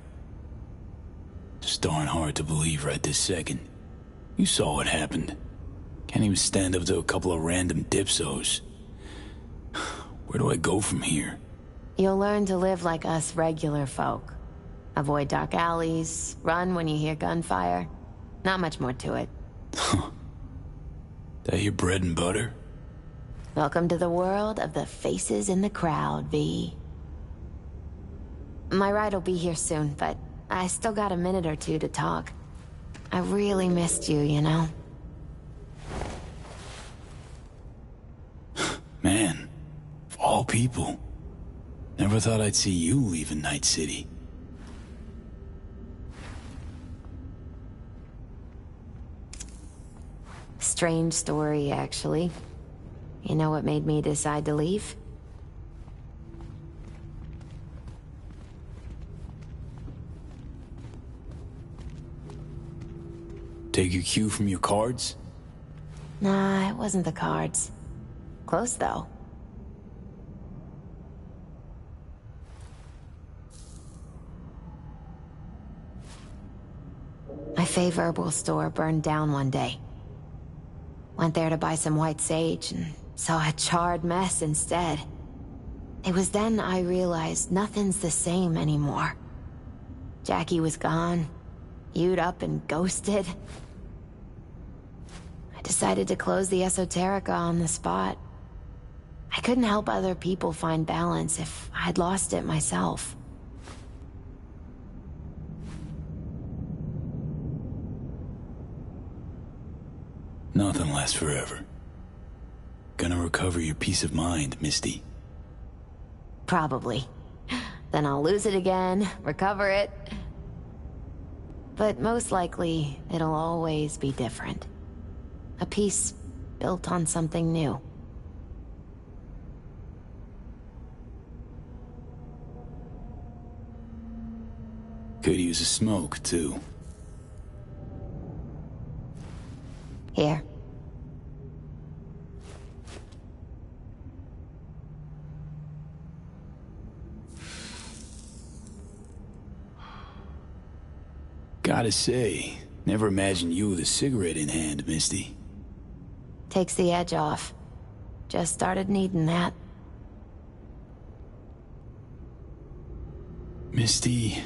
Just darn hard to believe right this second. You saw what happened. Can't even stand up to a couple of random dipsos. Where do I go from here? You'll learn to live like us regular folk. Avoid dark alleys, run when you hear gunfire. Not much more to it. That your bread and butter? Welcome to the world of the faces in the crowd, V. My ride will be here soon, but I still got a minute or two to talk. I really missed you, you know? Man, of all people. Never thought I'd see you leaving Night City. Strange story, actually. You know what made me decide to leave? Take your cue from your cards? Nah, it wasn't the cards. Close, though. My fave herbal store burned down one day. Went there to buy some white sage and saw a charred mess instead. It was then I realized nothing's the same anymore. Jackie was gone, You'd up and ghosted. I decided to close the Esoterica on the spot. I couldn't help other people find balance if I'd lost it myself. Nothing lasts forever. Gonna recover your peace of mind, Misty. Probably. Then I'll lose it again, recover it. But most likely, it'll always be different. A piece built on something new. Could use a smoke, too. Here. Gotta say, never imagined you with a cigarette in hand, Misty. Takes the edge off. Just started needing that. Misty,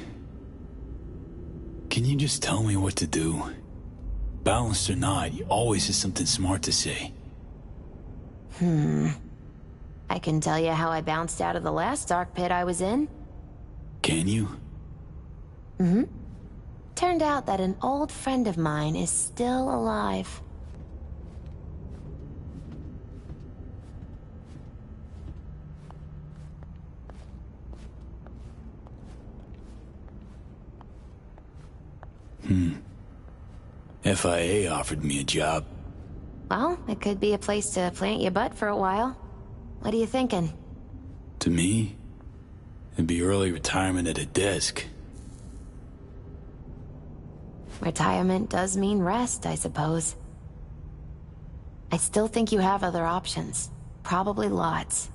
can you just tell me what to do? Balanced or not, you always have something smart to say. I can tell you how I bounced out of the last dark pit I was in. Can you? Turned out that an old friend of mine is still alive. FIA offered me a job. Well, it could be a place to plant your butt for a while. What are you thinking? To me, it'd be early retirement at a desk. Retirement does mean rest, I suppose. I still think you have other options. Probably lots.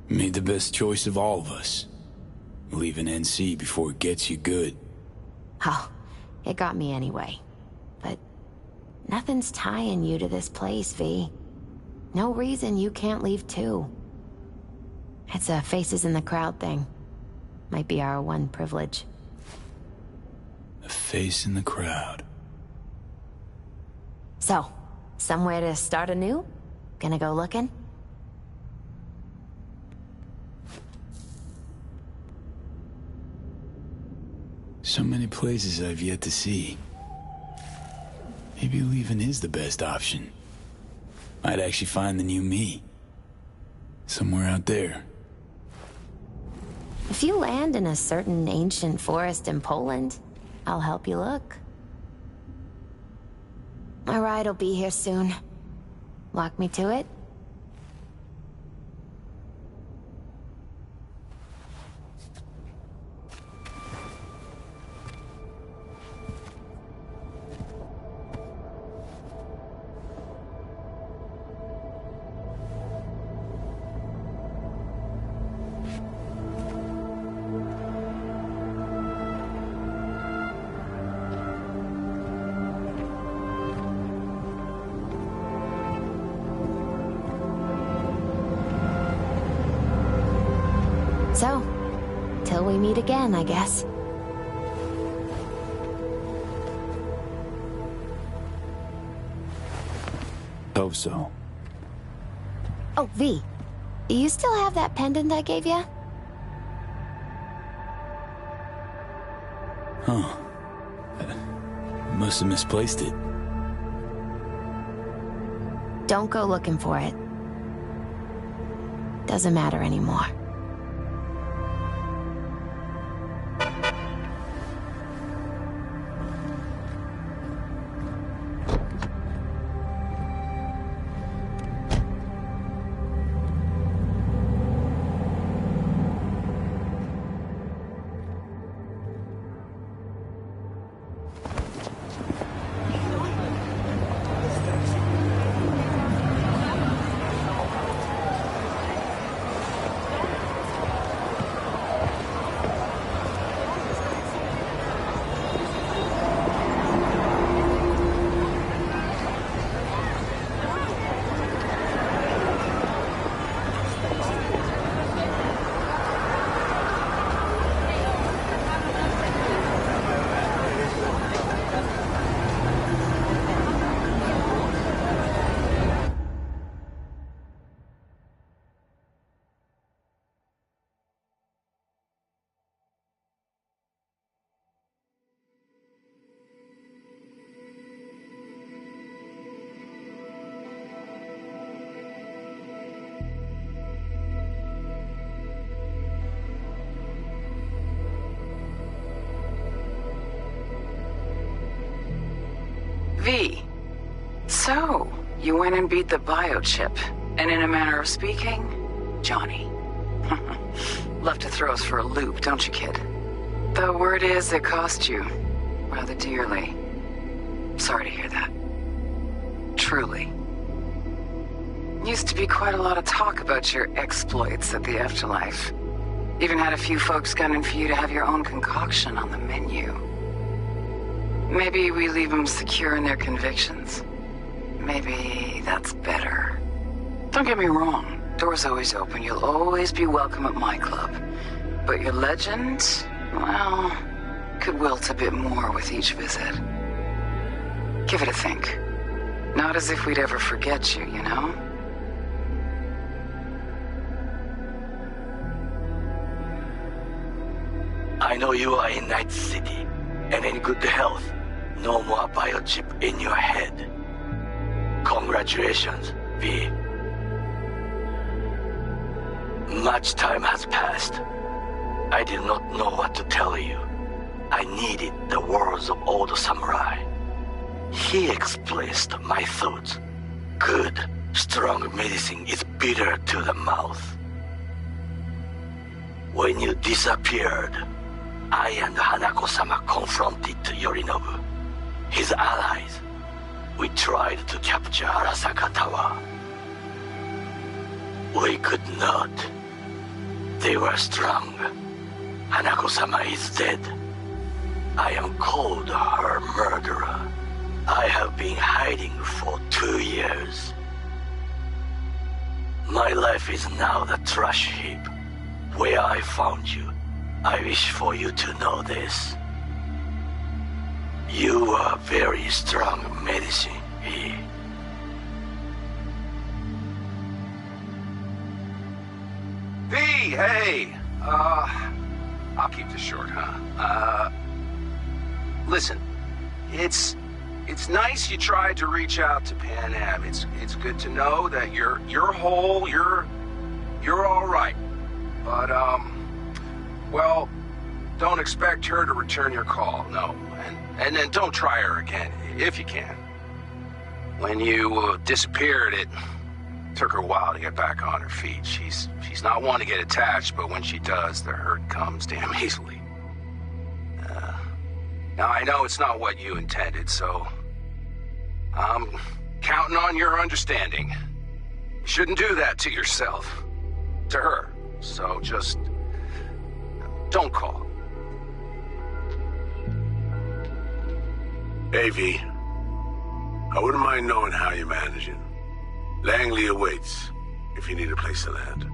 Made the best choice of all of us. Leaving NC before it gets you good. Oh, it got me anyway. But nothing's tying you to this place, V. No reason you can't leave too. It's a faces in the crowd thing. Might be our one privilege. A face in the crowd. So, somewhere to start anew? Gonna go looking? So many places I've yet to see. Maybe leaving is the best option. Might actually find the new me. Somewhere out there. If you land in a certain ancient forest in Poland, I'll help you look. My ride will be here soon. Walk me to it? So, till we meet again, I guess. Hope so. Oh, V. Do you still have that pendant I gave you? Huh. Must have misplaced it. Don't go looking for it. Doesn't matter anymore. V. So, you went and beat the biochip, and in a manner of speaking, Johnny. Love to throw us for a loop, don't you, kid? The word is it cost you rather dearly. Sorry to hear that. Truly. Used to be quite a lot of talk about your exploits at the afterlife. Even had a few folks gunning for you to have your own concoction on the menu. Maybe we leave them secure in their convictions. Maybe that's better. Don't get me wrong, door's always open. You'll always be welcome at my club. But your legend, well, could wilt a bit more with each visit. Give it a think. Not as if we'd ever forget you, you know? I know you are in Night City, and in good health. No more biochip in your head. Congratulations, V. Much time has passed. I did not know what to tell you. I needed the words of old samurai. He expressed my thoughts. Good, strong medicine is bitter to the mouth. When you disappeared, I and Hanako-sama confronted Yorinobu, his allies. We tried to capture Arasaka Tower. We could not. They were strong. Hanako-sama is dead. I am called her murderer. I have been hiding for 2 years. My life is now the trash heap. Where I found you, I wish for you to know this. You are very strong medicine, V. V, hey! I'll keep this short, huh? Listen, it's nice you tried to reach out to Pan Am. It's good to know that you're whole, you're all right. But, well, don't expect her to return your call, no. And then don't try her again, if you can. When you disappeared, it took her a while to get back on her feet. She's not one to get attached, but when she does, the hurt comes damn easily. Now, I know it's not what you intended, so I'm counting on your understanding. You shouldn't do that to yourself, to her. So just don't call. Hey, V. I wouldn't mind knowing how you're managing. Langley awaits, if you need a place to land.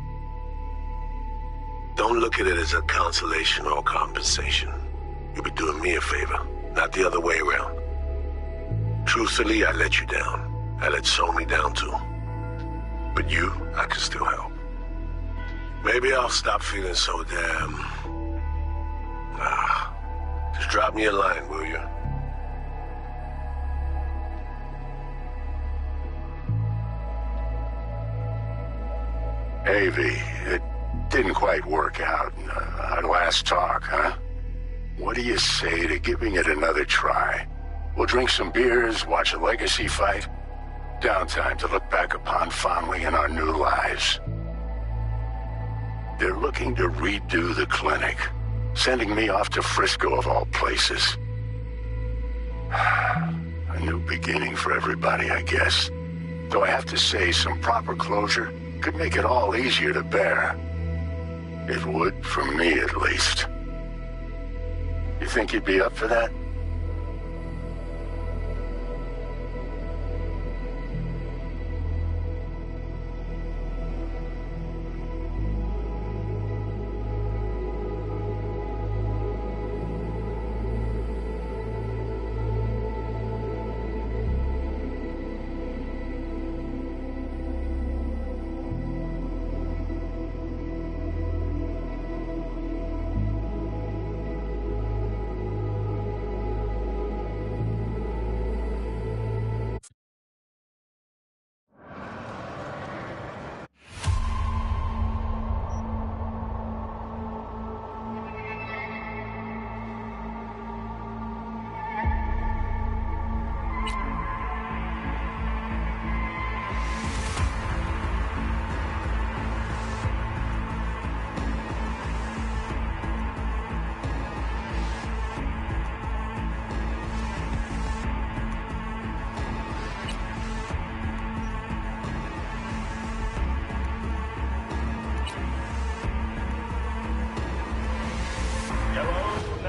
Don't look at it as a consolation or compensation. You'll be doing me a favor, not the other way around. Truthfully, I let you down. I let Somi down too. But you, I can still help. Maybe I'll stop feeling so damn... just drop me a line, will you? Hey, V, it didn't quite work out on last talk, huh? What do you say to giving it another try? We'll drink some beers, watch a legacy fight. Downtime to look back upon fondly in our new lives. They're looking to redo the clinic, sending me off to Frisco of all places. A new beginning for everybody, I guess. Though I have to say, some proper closure could make it all easier to bear. It would, for me at least. You think you'd be up for that?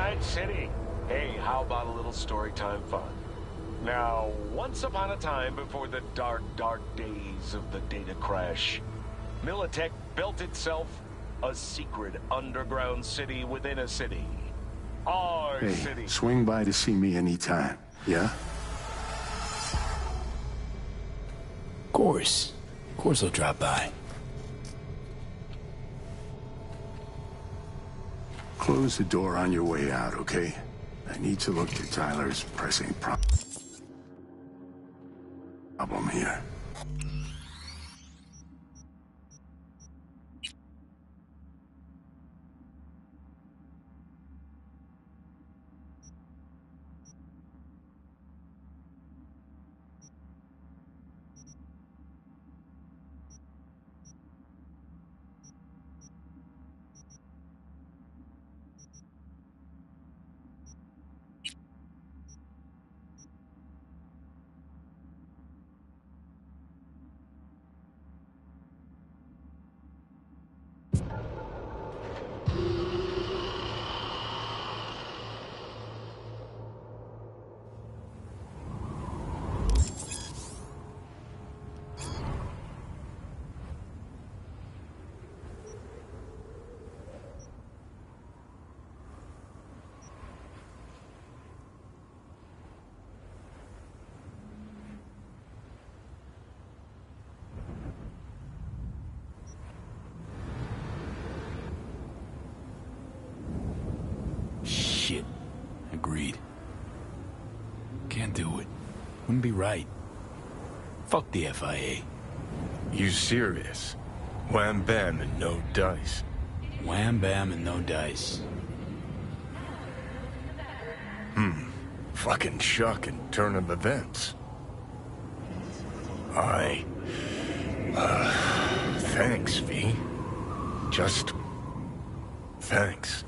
Night City. Hey, how about a little story time fun? Now, once upon a time, before the dark, dark days of the data crash, Militech built itself a secret underground city within a city. Our Hey, city. swing by to see me anytime, yeah? Of course. Of course I'll drop by. Close the door on your way out, okay? I need to look at Tyler's pressing problem here. Shit. Agreed. Can't do it. Wouldn't be right. Fuck the FIA. You serious? Wham bam and no dice. Wham bam and no dice. Fucking shock and turn of events. Thanks, V. Just... thanks.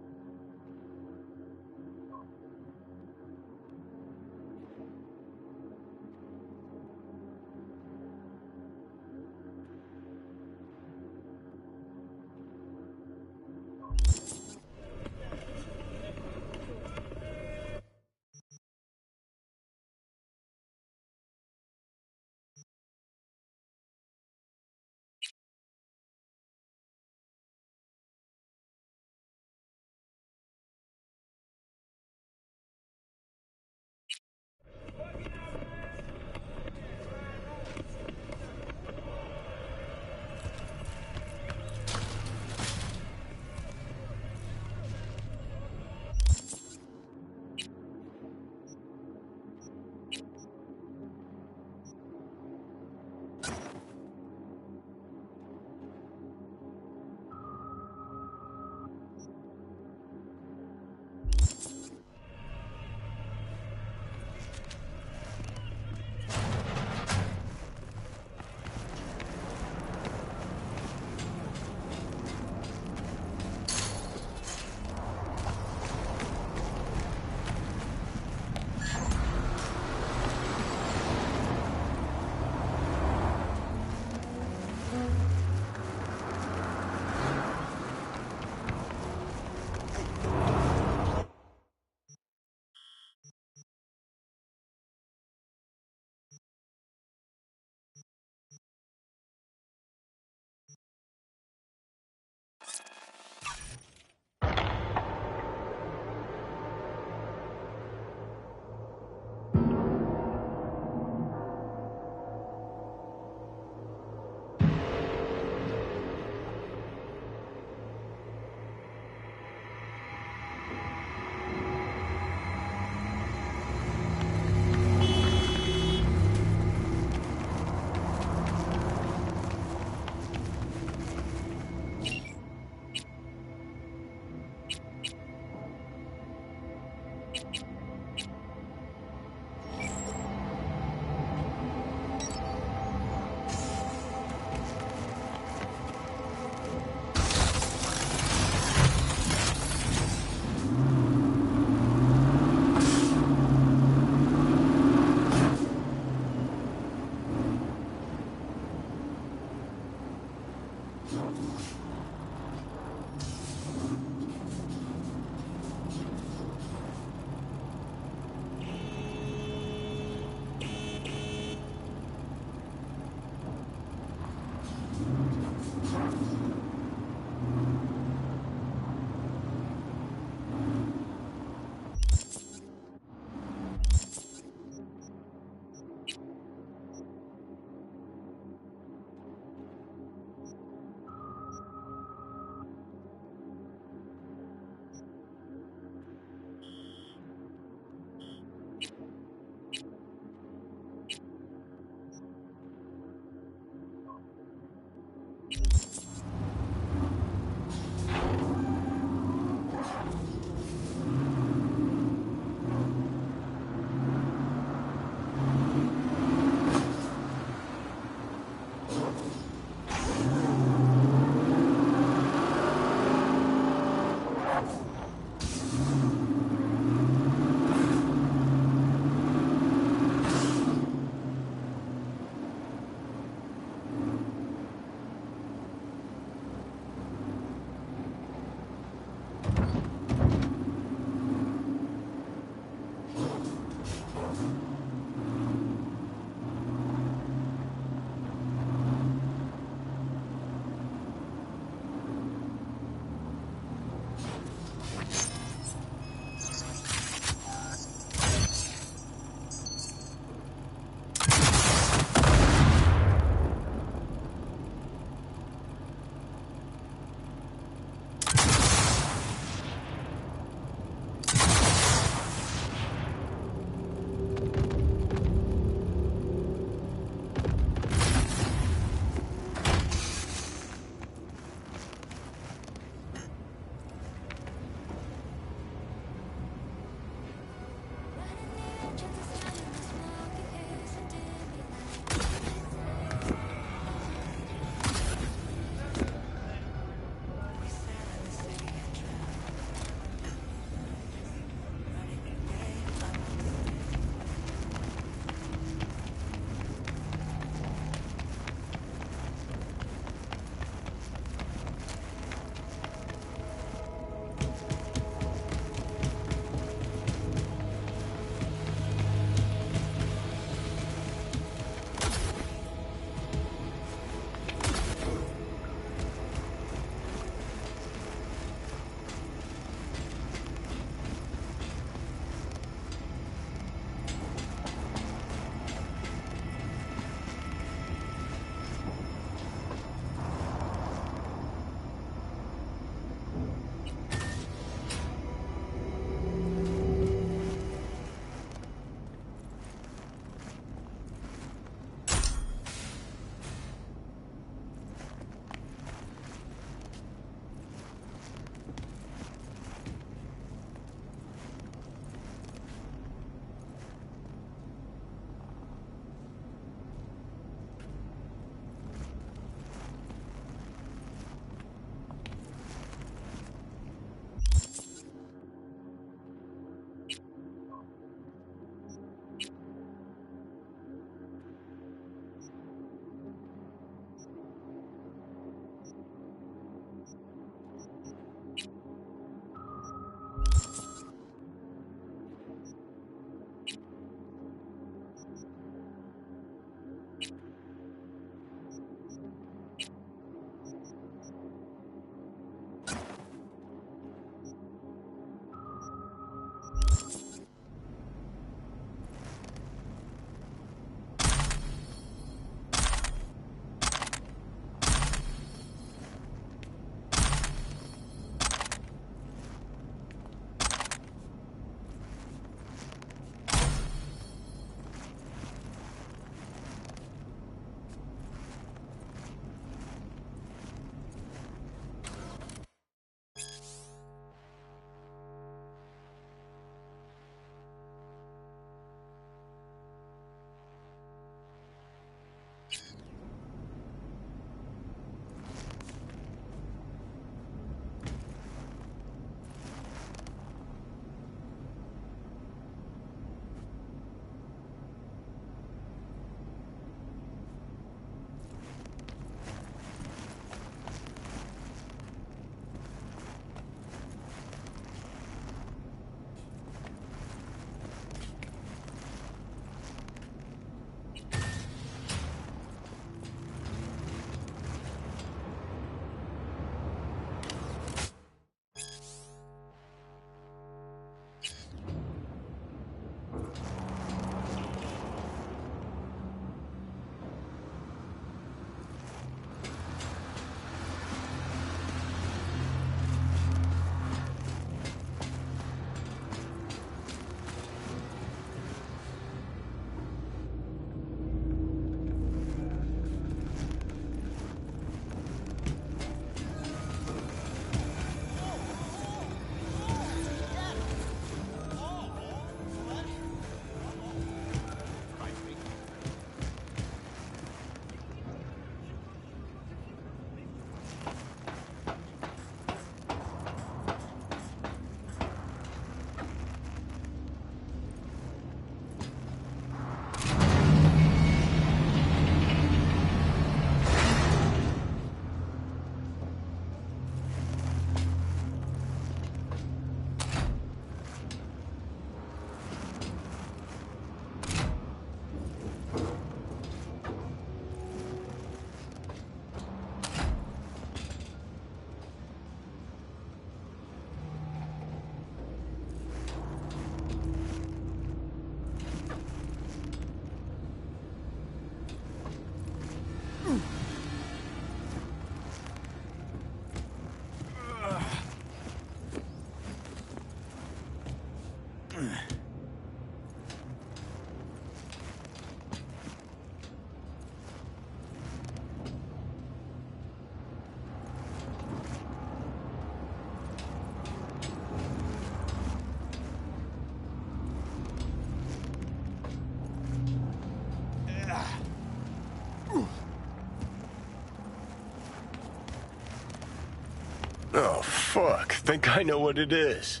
Oh, fuck. Think I know what it is.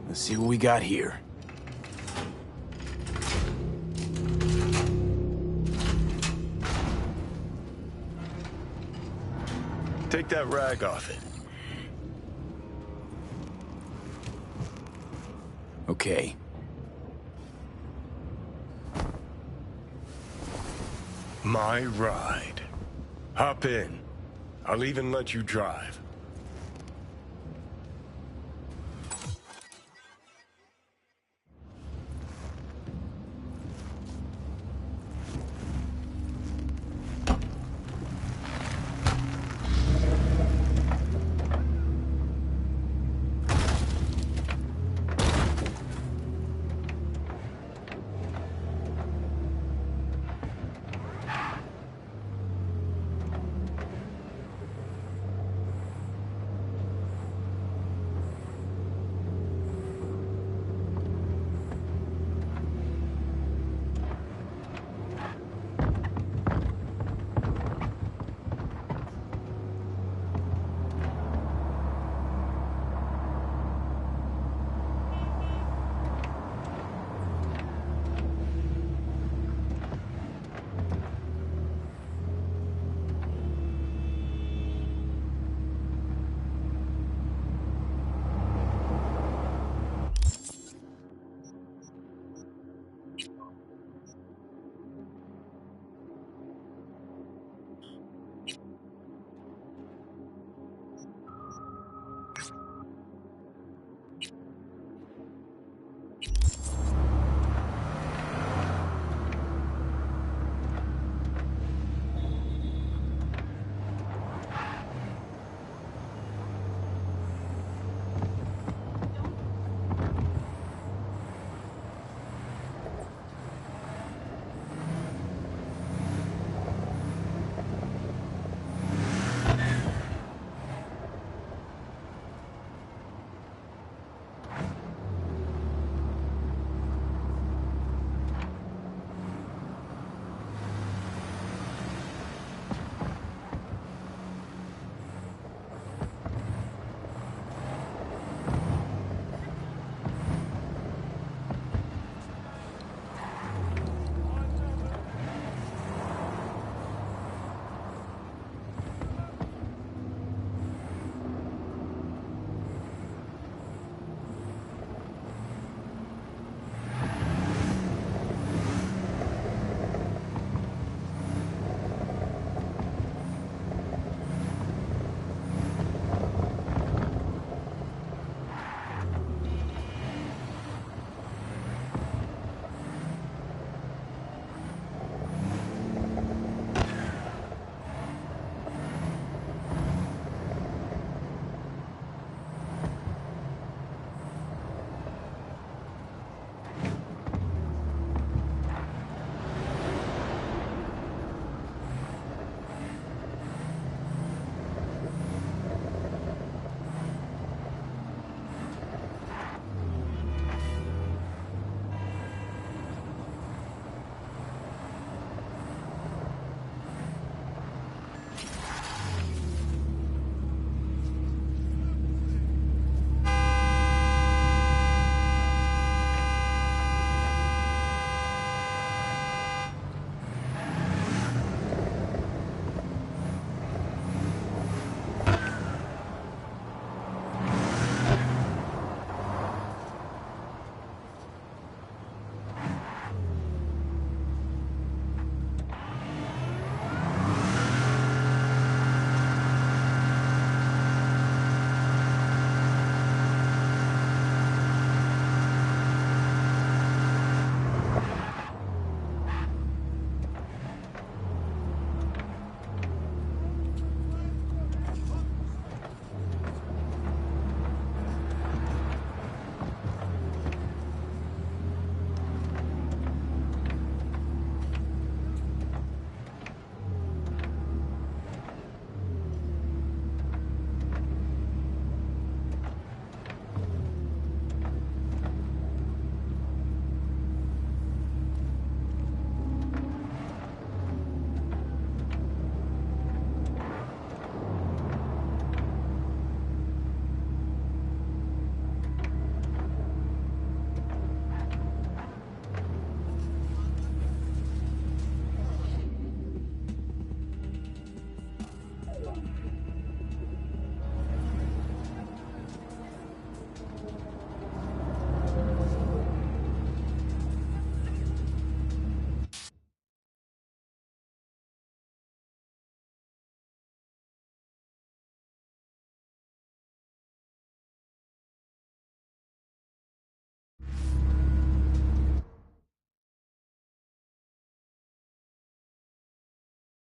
Let's see what we got here. Take that rag off it. Okay. My ride. Hop in. I'll even let you drive.